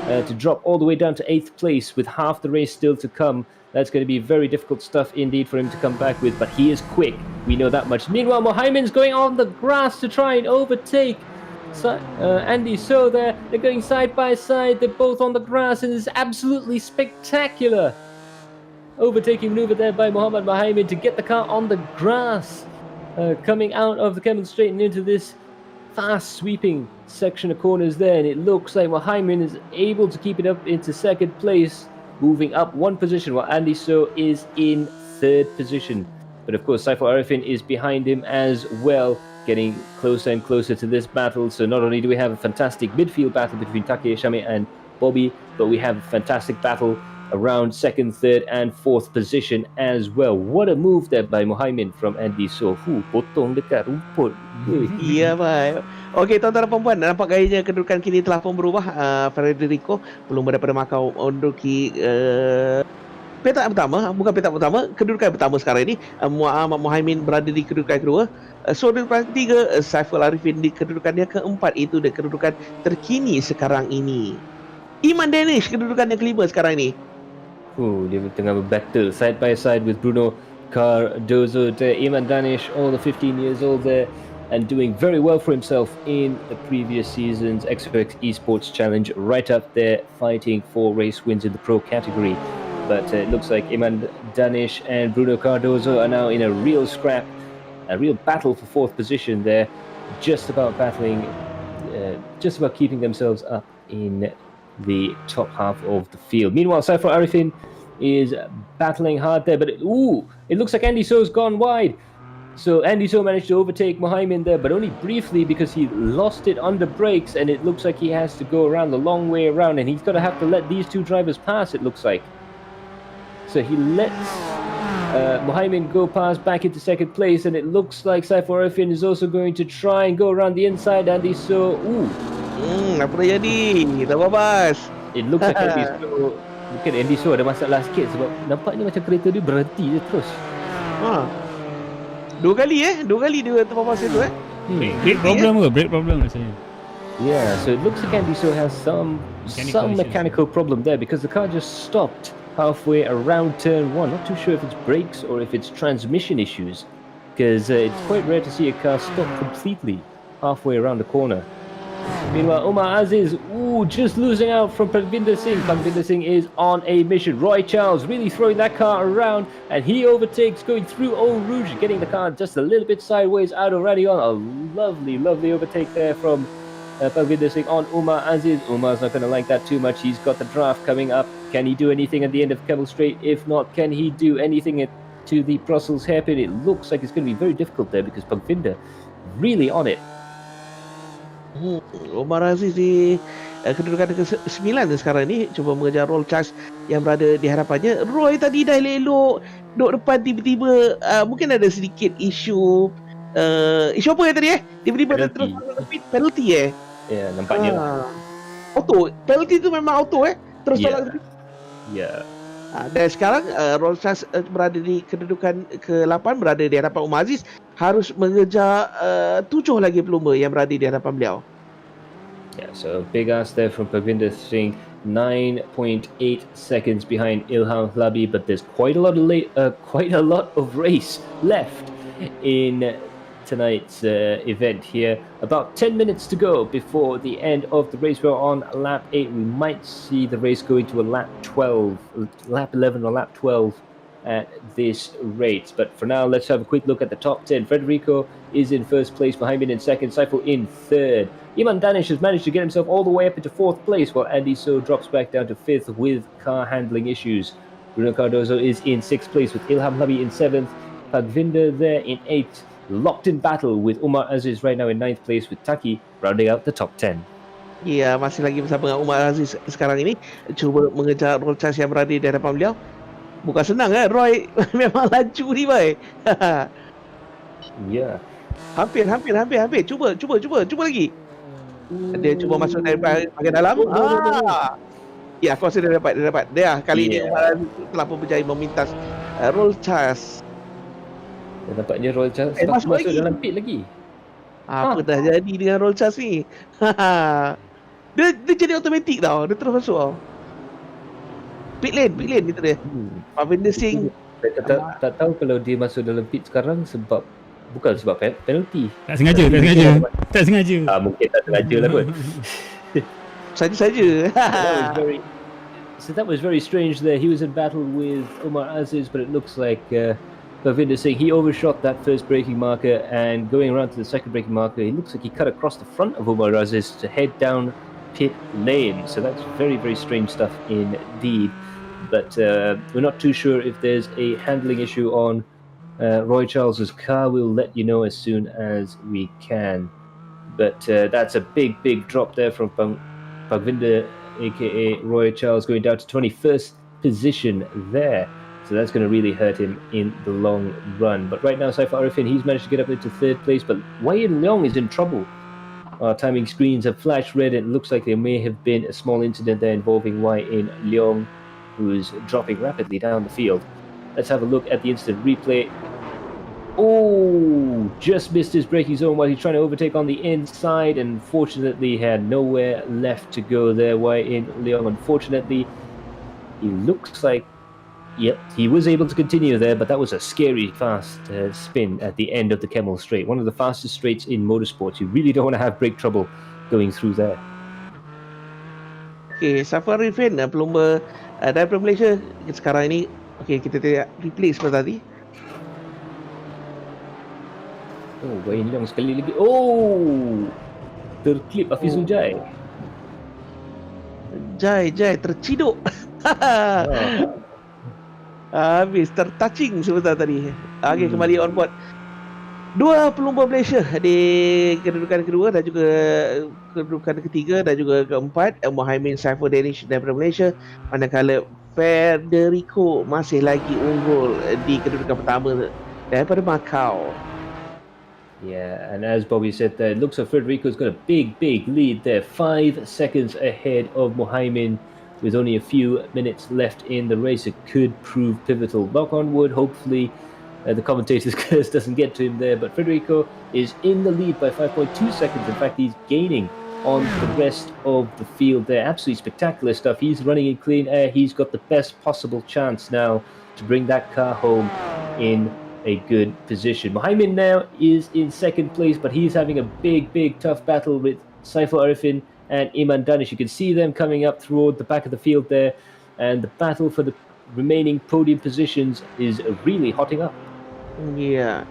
to drop all the way down to 8th place with half the race still to come. That's going to be very difficult stuff indeed for him to come back with, but he is quick. We know that much. Meanwhile, Mohimin's going on the grass to try and overtake Andy So there. They're going side by side. They're both on the grass, and it's absolutely spectacular overtaking maneuver there by Mohammed Mohimin to get the car on the grass, coming out of the Kemmel Straight and into this fast sweeping section of corners there, and it looks like Mohimin is able to keep it up into second place, moving up one position, while Andy So is in third position. But of course, Saiful Arifin is behind him as well, getting closer and closer to this battle. So not only do we have a fantastic midfield battle between Take Shami and Bobby, but we have a fantastic battle around second, third and fourth position as well. What a move there by Mohimin from Andy So. Potong dekat rumput. Ya, baik. Okey, tuan-tuan dan puan-puan, nampak gayanya kedudukan kini telah pun berubah. Federico belum daripada Macau menduduki petak pertama, bukan petak pertama, kedudukan pertama sekarang ini. Muhammad Mohimin berada di kedudukan kedua. So kedudukan ketiga, Saiful Arifin di kedudukan yang keempat, itu dia kedudukan terkini sekarang ini. Iman Danish kedudukan yang kelima sekarang ini. Dia tengah berbattle side by side with Bruno Cardozo there. Iman Danish, all the 15 years old there, and doing very well for himself in the previous season's XOX Esports Challenge, right up there fighting for race wins in the pro category. But it looks like Iman Danish and Bruno Cardozo are now in a real scrap, a real battle for fourth position there, just about keeping themselves up in the top half of the field. Meanwhile, Saiful Arifin is battling hard there, but it looks like Andy So's gone wide. So Andy So managed to overtake Mohimin there, but only briefly because he lost it under brakes, and it looks like he has to go around the long way around, and he's going to have to let these two drivers pass, it looks like. So he lets Mohimin go past back into second place, and it looks like Saiful Arifin is also going to try and go around the inside. Andy So, apa dah jadi? Tak babas. It looks like Andy So ada masalah sikit sebab nampaknya macam kereta dia berhenti je terus. Dua kali dia terbabas itu Brake problem rasanya. Yeah, so it looks like Andy So has some mechanical problem there, because the car just stopped halfway around turn 1. Not too sure if it's brakes or if it's transmission issues, because it's quite rare to see a car stop completely halfway around the corner. Meanwhile, Umar Aziz, Oh, just losing out from Parvinder Singh. Parvinder Singh is on a mission. Roy Charles really throwing that car around, and he overtakes, going through Eau Rouge, getting the car just a little bit sideways out of Radion. A lovely, lovely overtake there from Parvinder Singh on Umar Aziz. Umar's not going to like that too much. He's got the draft coming up. Can he do anything at the end of Camel Straight? If not, can he do anything to the Brussels hairpin? It looks like it's going to be very difficult there because Parvinder really on it. Omar Aziz di kedudukan ke-9 sekarang ni, cuba mengejar Roll Charge yang berada di hadapannya. Roy tadi dah elok duduk depan, tiba-tiba mungkin ada sedikit isu apa yang tadi tiba-tiba terus penalty Ya, nampaknya auto, penalty tu memang auto terus tolak. Ya. Dan sekarang Roll Charge berada di kedudukan ke-8, berada di hadapan Umar Aziz, harus mengejar 7 lagi pelumba yang berada di hadapan beliau. Yeah, so big ask there from Parvinder Singh, 9.8 seconds behind Ilham Labi, but there's quite a lot of race left in tonight's event here. About 10 minutes to go before the end of the race. We're on lap 8. We might see the race going to a lap 11 or lap 12 at this rate. But for now, let's have a quick look at the top 10. Federico is in first place, Mohamed in second, Saiful in third. Iman Danish has managed to get himself all the way up into fourth place, while Andy So drops back down to fifth with car handling issues. Bruno Cardozo is in sixth place with Ilham Labi in seventh, Pagvinder there in eighth. Locked in battle with Umar Aziz right now in ninth place with Taki rounding out the top 10. Ya, masih lagi bersama dengan Umar Aziz sekarang ini, cuba mengejar Roll Charge yang berada di hadapan beliau. Bukan senang Roy memang laju ni boy. Ya. Hampir. Cuba lagi. Dia cuba masuk dari bahagian dalam. Ya, aku rasa dia dapat. Dia kali ini Umar Aziz telah pun berjaya memintas Roll Charge. Dan nampaknya Roll Charge masuk dalam pit lagi. Apa dah jadi dengan Roll Charge ni? Dia jadi automatik tau. Dia terus masuk tau. Pit lane gitu dia. Parvinder Singh tak tahu kalau dia masuk dalam pit sekarang bukan sebab penalty. Tak sengaja. Mungkin tak sengaja lah kot. Saja. So that was very strange there. He was in battle with Umar Aziz, but it looks like Parvinder Singh, he overshot that first braking marker, and going around to the second braking marker, he looks like he cut across the front of Umar Aziz to head down pit lane. So that's very, very strange stuff indeed. But we're not too sure if there's a handling issue on Roy Charles's car. We'll let you know as soon as we can. But that's a big drop there from Pagvinder, aka Roy Charles, going down to 21st position there. So that's going to really hurt him in the long run. But right now, Saiful Arifin, he's managed to get up into third place, but Wei Yin Leong is in trouble. Our timing screens have flashed red, and it looks like there may have been a small incident there involving Wei Yin Leong, who's dropping rapidly down the field. Let's have a look at the instant replay. Oh, just missed his braking zone while he's trying to overtake on the inside, and fortunately had nowhere left to go there. Wei Yin Leong, unfortunately, he looks like he was able to continue there, but that was a scary fast spin at the end of the Kemmel Straight. One of the fastest straights in motorsports. You really don't want to have brake trouble going through there. Okay, Saiful Arifin, pelumba daripada Malaysia sekarang ini. Okay, kita tengok replay seperti tadi. Oh, Wei Yin Leong sekali lagi. Oh, terklip Hafizul Jai. Jai terciduk. Habis tertouching sebentar tadi. Okay, kembali on board. Dua pelumba Malaysia di kedudukan kedua dan juga kedudukan ketiga dan juga keempat, Mohamed Saiful Danish daripada Malaysia, manakala Federico masih lagi unggul di kedudukan pertama daripada Macau. Yeah, and as Bobby said there, it looks like Federico's got a big lead there, 5 seconds ahead of Mohamed. With only a few minutes left in the race, it could prove pivotal. Knock on wood, hopefully the commentator's curse doesn't get to him there. But Federico is in the lead by 5.2 seconds. In fact, he's gaining on the rest of the field there. Absolutely spectacular stuff. He's running in clean air. He's got the best possible chance now to bring that car home in a good position. Mohamed now is in second place, but he's having a big tough battle with Saiful Arifin and Iman Danish. You can see them coming up toward the back of the field there, and the battle for the remaining podium positions is really hotting up. Ya.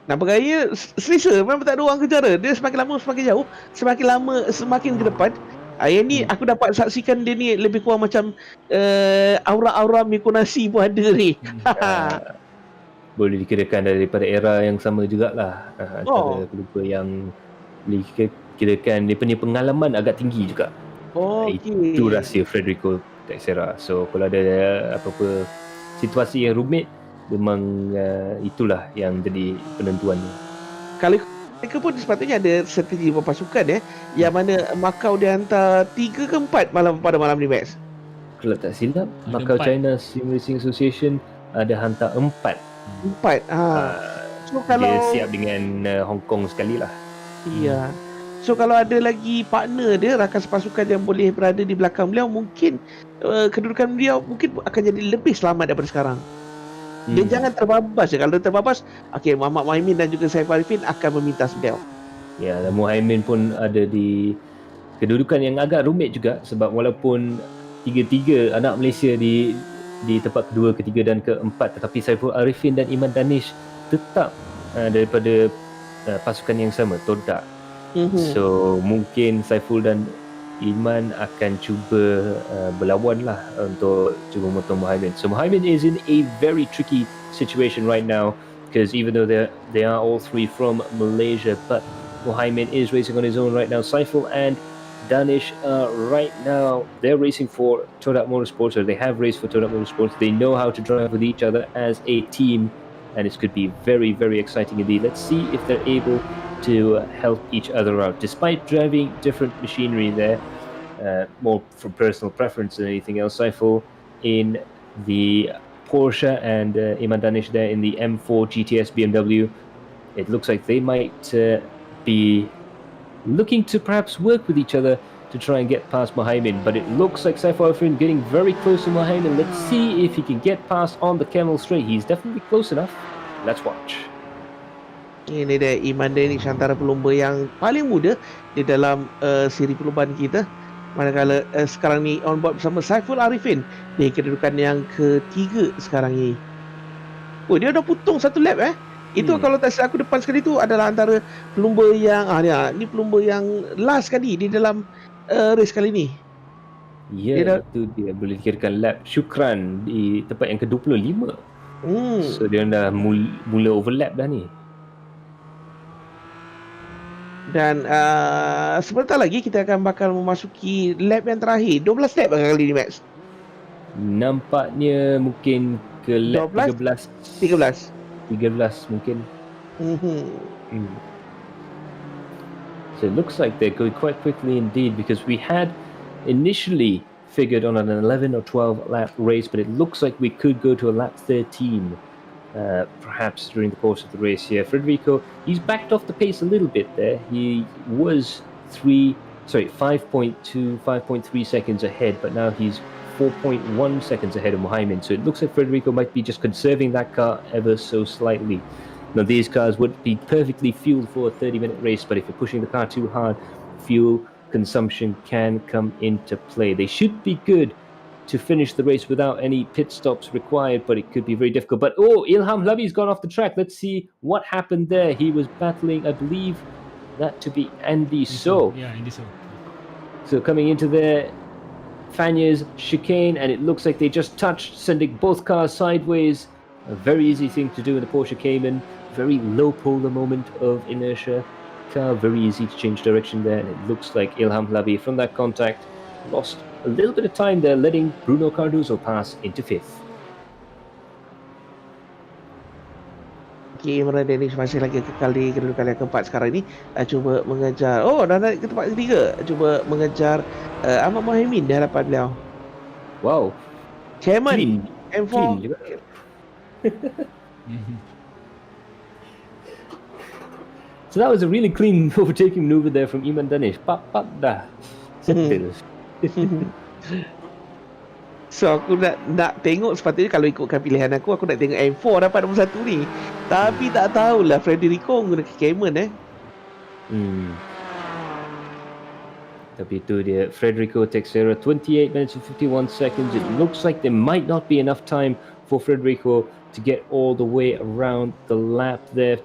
Nak bergaya selesa, memang tak ada orang kejar dia. Dia semakin lama semakin jauh, semakin lama semakin ke depan. Yang ni aku dapat saksikan dia ni lebih kurang macam aura-aura Mikonasi pun ada ni. Boleh dikirakan daripada era yang sama jugalah. Antara kedua yang dikirakan dia punya pengalaman agak tinggi juga. Itu rahsia Federico Teixeira. So kalau ada apa-apa situasi yang rumit, memang itulah yang jadi penentuannya. Kalau mereka pun sepatutnya ada strategi berpasukan yang mana Macau dia hantar 3 ke 4 pada malam ni, Max. Kalau tak silap, Macau China Sim Racing Association ada hantar 4. So kalau dia siap dengan Hong Kong sekali lah. Iya. So kalau ada lagi partner dia, rakan sepasukan yang boleh berada di belakang beliau, mungkin kedudukan beliau mungkin akan jadi lebih selamat daripada sekarang. Dia jangan terbabas je. Kalau dia terbabas, Muhammad Mohaimin dan juga Saiful Arifin akan meminta beliau. Ya, dan Mohaimin pun ada di kedudukan yang agak rumit juga, sebab walaupun tiga-tiga anak Malaysia di tempat kedua, ketiga dan keempat, tetapi Saiful Arifin dan Iman Danish tetap daripada pasukan yang sama, Todak. So mungkin Saiful dan Iman akan cuba berlawan lah untuk cuba memotong Mohaimin. So Mohaimin is in a very tricky situation right now, because even though they are all three from Malaysia, but Mohaimin is racing on his own right now. Saiful and Danish right now, they're racing for Todak Motorsports, or they have raced for Todak Motorsports. They know how to drive with each other as a team, and this could be very, very exciting indeed. Let's see if they're able to help each other out. Despite driving different machinery there, more from personal preference than anything else, Saiful in the Porsche and Iman Danish there in the M4 GTS BMW, it looks like they might be looking to perhaps work with each other to try and get past Mohaimin. But it looks like Saiful Arifin getting very close to Mohaimin. Let's see if he can get past on the Camel Straight. He's definitely close enough. Let's watch. Ini dia Iman Danish, antara pelumba yang paling muda di dalam siri perlombaan kita. Manakala sekarang ni on board bersama Saiful Arifin di kedudukan yang ketiga sekarang ni. Oh, dia dah putung satu lap Itu kalau tak silap aku, depan sekali tu adalah antara pelumba yang ni pelumba yang last sekali di dalam race kali ni. Ya, itu dia boleh dikirakan lap Syukran di tempat yang ke-25. So dia dah mula overlap dah ni. Dan sebentar lagi kita akan bakal memasuki lap yang terakhir. 12 lap kali ni, Max. Nampaknya mungkin ke lap 13 mungkin. So it looks like they're going quite quickly indeed, because we had initially figured on an 11 or 12 lap race, but it looks like we could go to a lap 13 perhaps during the course of the race here. Federico, he's backed off the pace a little bit there. He was 5.3 seconds ahead, but now he's 4.1 seconds ahead of Mohaimin. So it looks like Federico might be just conserving that car ever so slightly. Now these cars would be perfectly fueled for a 30-minute race, but if you're pushing the car too hard, fuel consumption can come into play. They should be good to finish the race without any pit stops required, but it could be very difficult. But Ilham Labi's gone off the track. Let's see what happened there. He was battling, I believe that to be Andy So. Yeah, Andy So. So coming into there, Fanya's chicane, and it looks like they just touched, sending both cars sideways. A very easy thing to do in the Porsche Cayman. Very low polar moment of inertia. Car very easy to change direction there, and it looks like Ilham Labi from that contact lost a little bit of time there, letting Bruno Cardozo pass into fifth. Iman Danish masih lagi kekal di kedudukan yang keempat sekarang ni. Cuba mengejar, dah naik ke tempat ketiga. Cuba mengejar Ahmad Mohaimin di hadapan beliau. Wow, Chairman M4 clean juga. So that was a really clean overtaking maneuver there from Iman Danish. Pap dah settle. So aku nak tengok, sepatutnya kalau ikutkan pilihan aku nak tengok M4 dapat nombor 1 ni. Tapi tak tahulah Federico menggunakan Cayman Tapi itu dia, Federico Teixeira, 28 minutes and 51 seconds. It looks like there might not be enough time for Federico to get all the way around the lap there.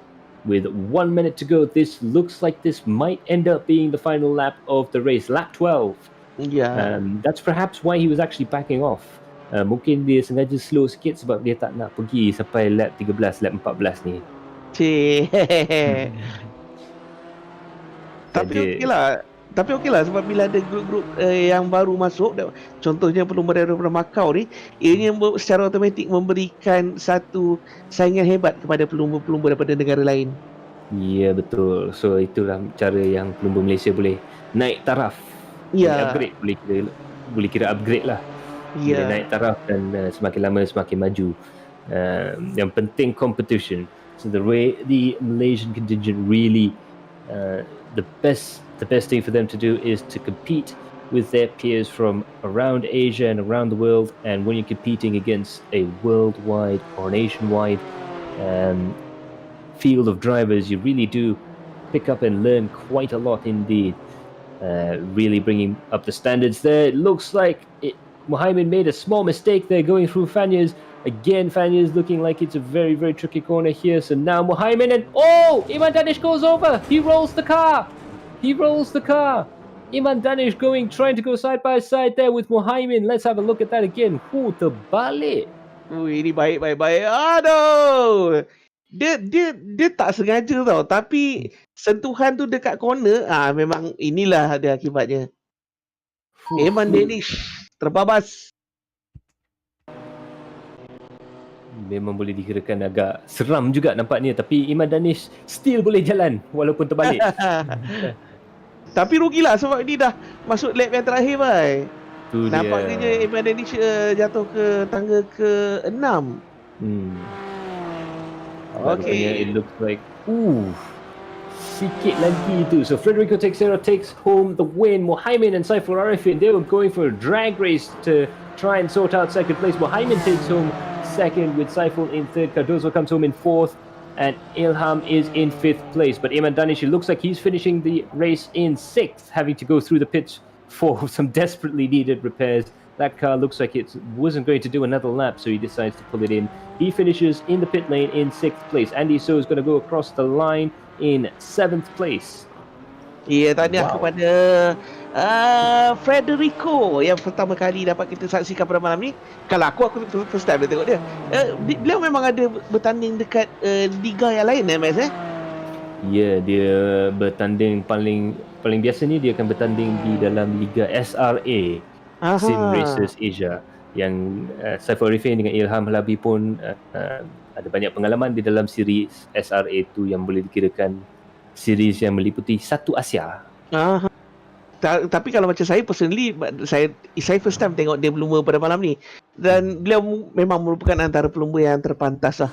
With 1 minute to go, this looks like this might end up being the final lap of the race, lap 12. Ya. That's perhaps why he was actually backing off. Mungkin dia sengaja slow sikit sebab dia tak nak pergi sampai lap 13, lap 14 ni. Cik. Tapi Dia- okeylah. Tapi okeylah sebab bila ada grup-grup yang baru masuk, contohnya pelumba daripada Macau ni, ianya secara automatik memberikan satu saingan hebat kepada pelumba-pelumba daripada negara lain. Ya, betul. So itulah cara yang pelumba Malaysia boleh naik taraf. Ya. Boleh upgrade, boleh kira upgrade lah. Boleh Ya. naik taraf dan semakin lama semakin maju. Yang penting competition. So the way the Malaysian contingent really the best thing for them to do is to compete with their peers from around Asia and around the world. And when you're competing against a worldwide or nationwide field of drivers, you really do pick up and learn quite a lot indeed. Really bringing up the standards there. It looks like Mohammed made a small mistake there going through Fanyas. Again, Fanyas looking like it's a very, very tricky corner here. So now Mohammed and Iman Danish goes over. He rolls the car. Iman Danish trying to go side by side there with Mohammed. Let's have a look at that again. Terbalik. Ini baik. Aduh. Dia tak sengaja tau, tapi sentuhan tu dekat corner, memang inilah ada akibatnya. Eman Danish terbabas. Memang boleh dikirakan agak seram juga nampaknya, tapi Iman Danish still boleh jalan walaupun terbalik. Tapi rugilah sebab ini dah masuk lap yang terakhir, bhai. Tu Nampaknya dia. Eman Danish jatuh ke tangga ke-6. Okay. It looks like sikit lagi tu. So Federico Teixeira takes home the win. Mohammed and Saiful Arifin, they were going for a drag race to try and sort out second place. Mohammed takes home second with Saiful in third. Cardozo comes home in fourth, and Ilham is in fifth place. But Iman Danish, it looks like he's finishing the race in sixth, having to go through the pits for some desperately needed repairs. That car looks like it wasn't going to do another lap, so he decides to pull it in. He finishes in the pit lane in sixth place. Andy So is going to go across the line in seventh place. Ya, tahniah kepada Federico yang pertama kali dapat kita saksikan pada malam ni. Kalau aku first time tengok dia. Beliau memang ada bertanding dekat liga yang lain, MS Ya, dia bertanding paling biasa ni dia akan bertanding di dalam liga SRA. Sim Racers Asia, yang Saiful Arifin dengan Ilham Halabi pun ada banyak pengalaman di dalam series SRA tu yang boleh dikirakan series yang meliputi satu Asia. Tapi kalau macam saya personally, saya first time tengok dia pelumba pada malam ni, dan beliau memang merupakan antara pelumba yang terpantas lah.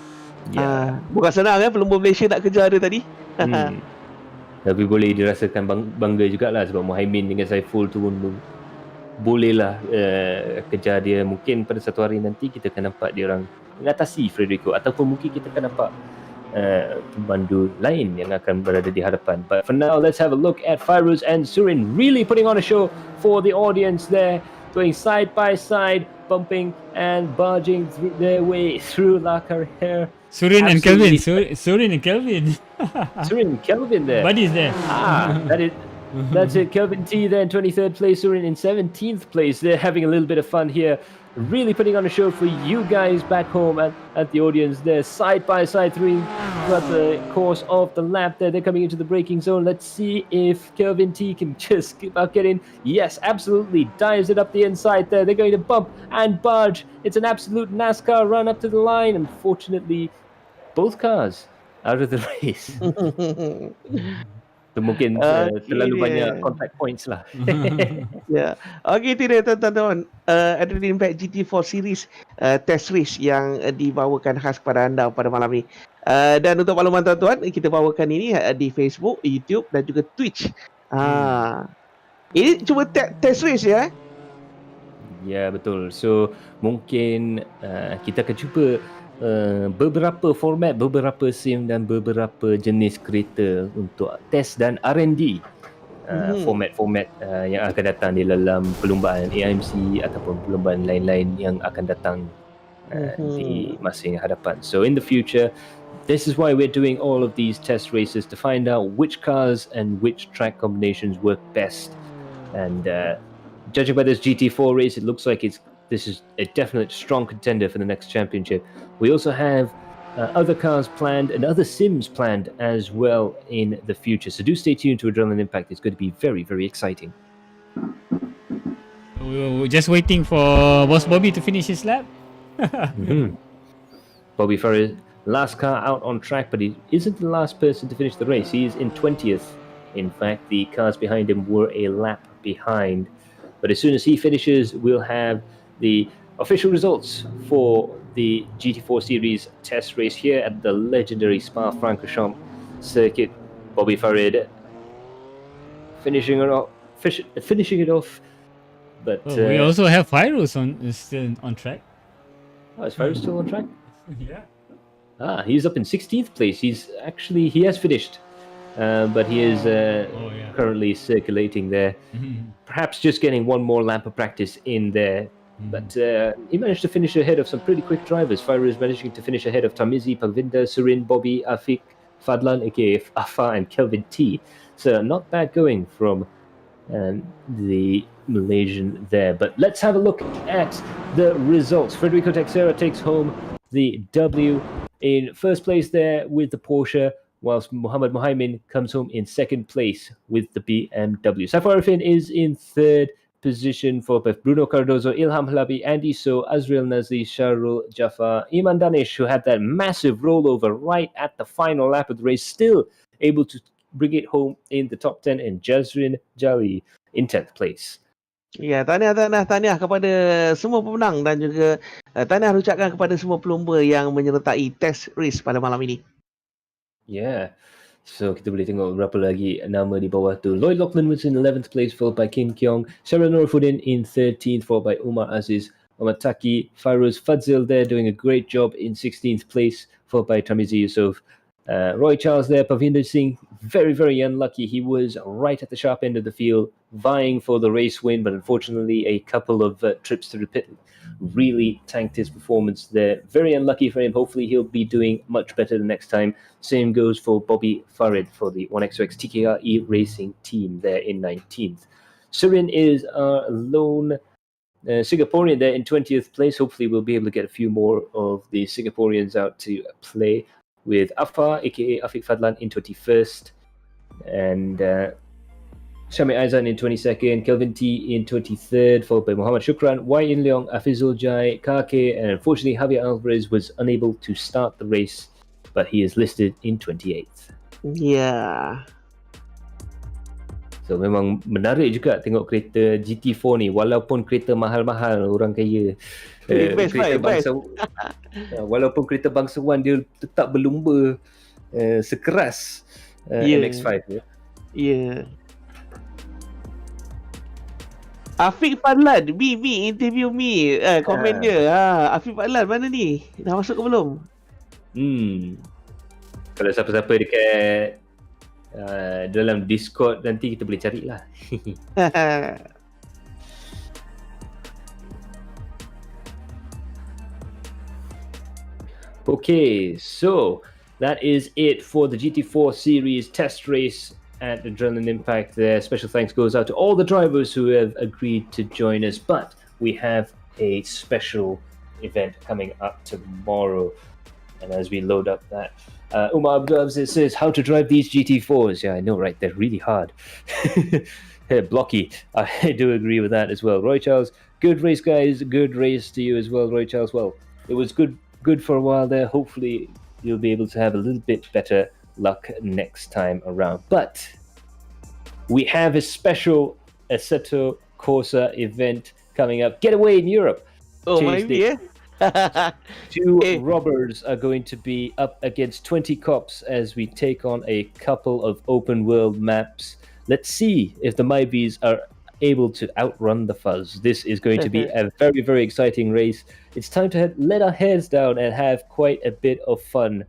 Bukan senang pelumba Malaysia nak kejar dia tadi. Tapi boleh dirasakan bangga jugalah sebab Muhaimin dengan Saiful tu pun bolehlah kejar dia. Mungkin pada satu hari nanti kita akan nampak dia orang mengatasi Federico, ataupun mungkin kita akan nampak pemandu lain yang akan berada di hadapan. But for now, let's have a look at Fairuz and Surin really putting on a show for the audience there, going side by side, bumping and barging their way through La Carrera. Surin and Kelvin. Surin and Kelvin. Surin and Kelvin there. Buddies there. That's it. Kelvin T there in 23rd place, Surin in 17th place. They're having a little bit of fun here, really putting on a show for you guys back home at the audience. They're side by side throughout the course of the lap there. They're coming into the braking zone. Let's see if Kelvin T can just keep out getting. Yes, absolutely. Dives it up the inside there. They're going to bump and barge. It's an absolute NASCAR run up to the line. Unfortunately, both cars out of the race. So, mungkin terlalu banyak contact points lah. Ya. Okey, itu dia tuan-tuan. Adrenaline Impact GT4 Series test race yang dibawakan khas kepada anda pada malam ni. Dan untuk makluman tuan-tuan, kita bawakan ini di Facebook, YouTube dan juga Twitch. Ini cuma test race ya? Ya, betul. So mungkin kita akan cuba beberapa format, beberapa sim dan beberapa jenis kereta untuk test dan R&D format yang akan datang di dalam perlumbaan AIMC ataupun perlumbaan lain-lain yang akan datang di masa yang hadapan. So in the future, this is why we're doing all of these test races to find out which cars and which track combinations work best. And judging by this GT4 race, it looks like this is a definite strong contender for the next championship. We also have other cars planned and other sims planned as well in the future. So do stay tuned to Adrenaline Impact. It's going to be very, very exciting. We're just waiting for Boss Bobby to finish his lap. Bobby Farah, last car out on track, but he isn't the last person to finish the race. He is in 20th. In fact, the cars behind him were a lap behind. But as soon as he finishes, we'll have the official results for the GT4 Series test race here at the legendary Spa-Francorchamps circuit. Bobby Farid finishing it off. But we also have Fairuz still on track. Oh, is Farid still on track? Yeah. He's up in 16th place. He has finished, but he is currently circulating there. Perhaps just getting one more lap of practice in there. But he managed to finish ahead of some pretty quick drivers. Farid is managing to finish ahead of Tamizi, Pagvinda, Surin, Bobby, Afik, Fadlan, aka Afa, and Kelvin T. So not bad going from the Malaysian there. But let's have a look at the results. Federico Texera takes home the W in first place there with the Porsche, whilst Muhammad Muhaimin comes home in second place with the BMW. Safar Arifin is in third position, followed by Bruno Cardozo, Ilham Halabi, Andy So, Azriel Nazli, Sharul Jafar, Iman Danish, who had that massive rollover right at the final lap of the race, still able to bring it home in the top 10, and Jazrin Jali in 10th place. Ya, tahniah kepada semua pemenang dan juga tahniah ucapkan kepada semua pelumba yang menyertai test race pada malam ini. Yeah. So kita boleh tengok berapa lagi nama di bawah tu. Lloyd Lachlan was in 11th place, followed by Kim Kyong. Sharon Nurfuddin in 13th, followed by Umar Aziz. Ahmad Taki, Fairuz Fadzil there doing a great job in 16th place, followed by Tamizi Yusuf. Roy Charles there, Pavinder Singh, very, very unlucky. He was right at the sharp end of the field, vying for the race win, but unfortunately a couple of trips to the pit really tanked his performance there. Very unlucky for him. Hopefully he'll be doing much better the next time. Same goes for Bobby Farid for the 1XOX TKRE racing team there in 19th. Surin is our lone Singaporean there in 20th place. Hopefully we'll be able to get a few more of the Singaporeans out to play, with Afa, aka Afiq Fadlan, in 21st, and Syamil Aizan in 22nd, Kelvin T in 23rd, followed by Muhammad Shukran, Y In Leong, Afizul Jai, Kake, and unfortunately Javier Alvarez was unable to start the race, but he is listed in 28th. Yeah. So memang menarik juga tengok kereta GT4 ni, walaupun kereta mahal-mahal orang kaya. Kereta bangsa, walaupun kereta bangsawan, dia tetap berlumba sekeras MX-5 ya. Yeah. Afiq Fadlan, me interview me. Komen dia. Afiq Fadlan mana ni? Dah masuk ke belum? Kalau siapa-siapa dekat dalam Discord nanti kita boleh carilah. Okay, so that is it for the GT4 series test race at Adrenaline Impact there. Special thanks goes out to all the drivers who have agreed to join us, but we have a special event coming up tomorrow. And as we load up that, Umar Abdul says, how to drive these GT4s. Yeah, I know, right? They're really hard. Blocky. I do agree with that as well. Roy Charles, good race, guys. Good race to you as well, Roy Charles. Well, it was good for a while there. Hopefully you'll be able to have a little bit better luck next time around. But we have a special Assetto Corsa event coming up. Getaway in Europe. Oh, maybe, yeah. Two robbers are going to be up against 20 cops as we take on a couple of open world maps. Let's see if the Mybees are able to outrun the fuzz. This is going to be a very, very exciting race. It's time to let our heads down and have quite a bit of fun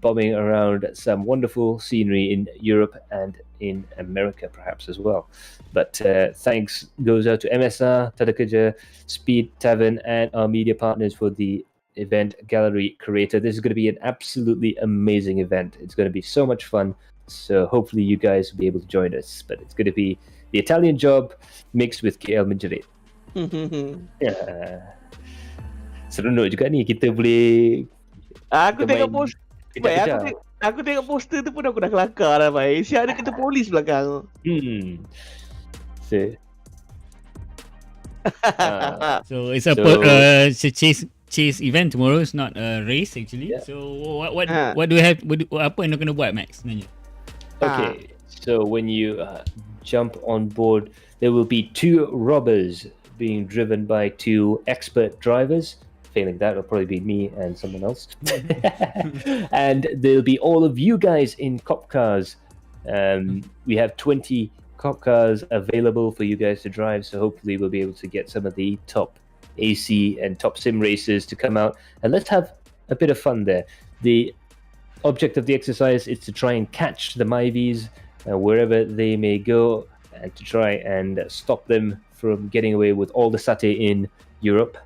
bombing around some wonderful scenery in Europe and in America, perhaps as well. But thanks goes out to MSR, Tadakaja, Speed Tavern, and our media partners for the event gallery creator. This is going to be an absolutely amazing event. It's going to be so much fun. So hopefully you guys will be able to join us. But it's going to be the Italian job mixed with KL Menjerit. Seronok juga ni, kita boleh Aku kita tengok main poster. kejar-kejar. Aku tengok poster tu pun aku dah kelakar dah, Bai. Siap ada kereta polis belakang. So, So it's a it's a chase event tomorrow. It's not a race actually. Yeah. So what do we have? Apa yang nak kena buat, Max? Nanya. okay, so when you jump on board, there will be 2 robbers being driven by 2 expert drivers. Failing that, it'll probably be me and someone else. And there'll be all of you guys in cop cars. We have 20 cop cars available for you guys to drive, so hopefully we'll be able to get some of the top AC and top sim racers to come out, and let's have a bit of fun there. The object of the exercise is to try and catch the Myvies wherever they may go, and to try and stop them from getting away with all the satay in Europe.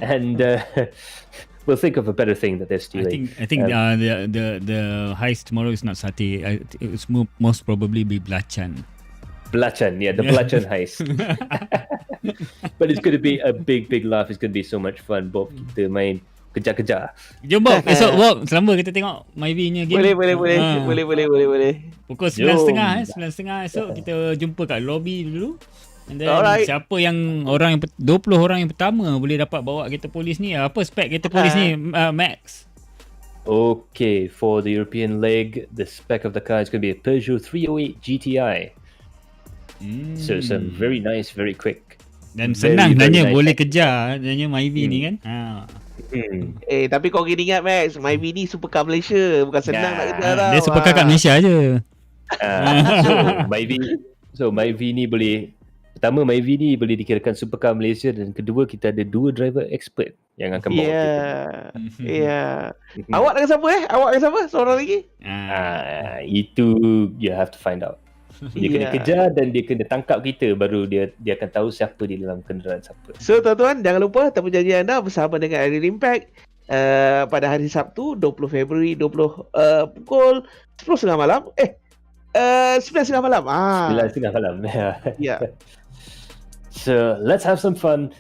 And we'll think of a better thing that they're stealing. I think the heist tomorrow is not satay. It's most probably be belacan. Belacan, yeah, the belacan heist. But it's going to be a big laugh. It's going to be so much fun. Bob kita main kejar-kejar. Jom Bob, esok Bob selama kita tengok Myvi punya game. Boleh. Pukul 9.30 9.30 esok kita jumpa kat lobby dulu. And then siapa yang 20 orang yang pertama boleh dapat bawa kereta polis ni. Apa spek kereta polis ni, Max? Okay, for the European leg, the spec of the car is going to be a Peugeot 308 GTI. So some very nice, very quick. Dan senang sebenarnya, boleh kejar sebenarnya Myvi ni kan. Tapi kau kena ingat, Max, Myvi ni supercar Malaysia, bukan senang nak kejar tau. Dia supercar kat Malaysia je. So Myvi ni boleh, pertama Myvi ni boleh dikirakan supercar Malaysia, dan kedua kita ada 2 driver expert yang akan bawa kita. Awak dengan siapa Awak dengan siapa? Seorang lagi? Itu you have to find out. Dia kena kejar dan dia kena tangkap kita, baru dia akan tahu siapa di dalam kenderaan siapa. So tuan-tuan, jangan lupa temu janji anda bersama dengan Aerial Impact pada hari Sabtu 20 Februari pukul 10.30 malam. 9.30 malam. 9.30 malam. Yeah. So let's have some fun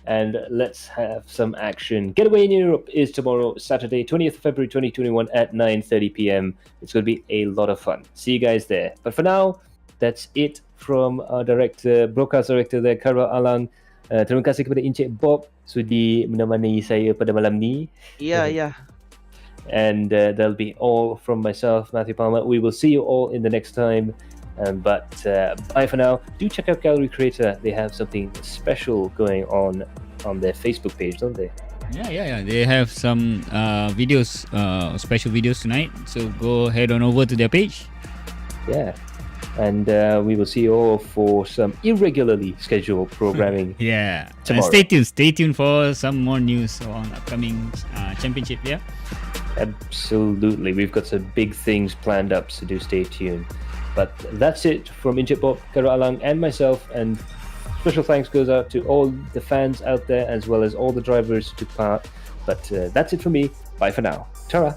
and let's have some action. Getaway in Europe is tomorrow, Saturday, 20th February 2021 at 9:30 p.m. It's going to be a lot of fun. See you guys there. But for now, that's it from our broadcast director there, Karol Alang. Terima kasih kepada Encik Bob sudi menemani saya pada malam ni. Yeah. And that'll be all from myself, Matthew Palmer. We will see you all in the next time. But bye for now. Do check out Gallery Creator. They have something special going on their Facebook page, don't they? Yeah. They have some videos, special videos tonight. So go head on over to their page. Yeah. And we will see you all for some irregularly scheduled programming. Yeah. Tomorrow. And stay tuned for some more news on upcoming championship. Yeah. Absolutely. We've got some big things planned up, so do stay tuned. But that's it from Injit Bob, Karol Alang, and myself. And special thanks goes out to all the fans out there, as well as all the drivers who took part. But that's it from me. Bye for now. Ta-ra.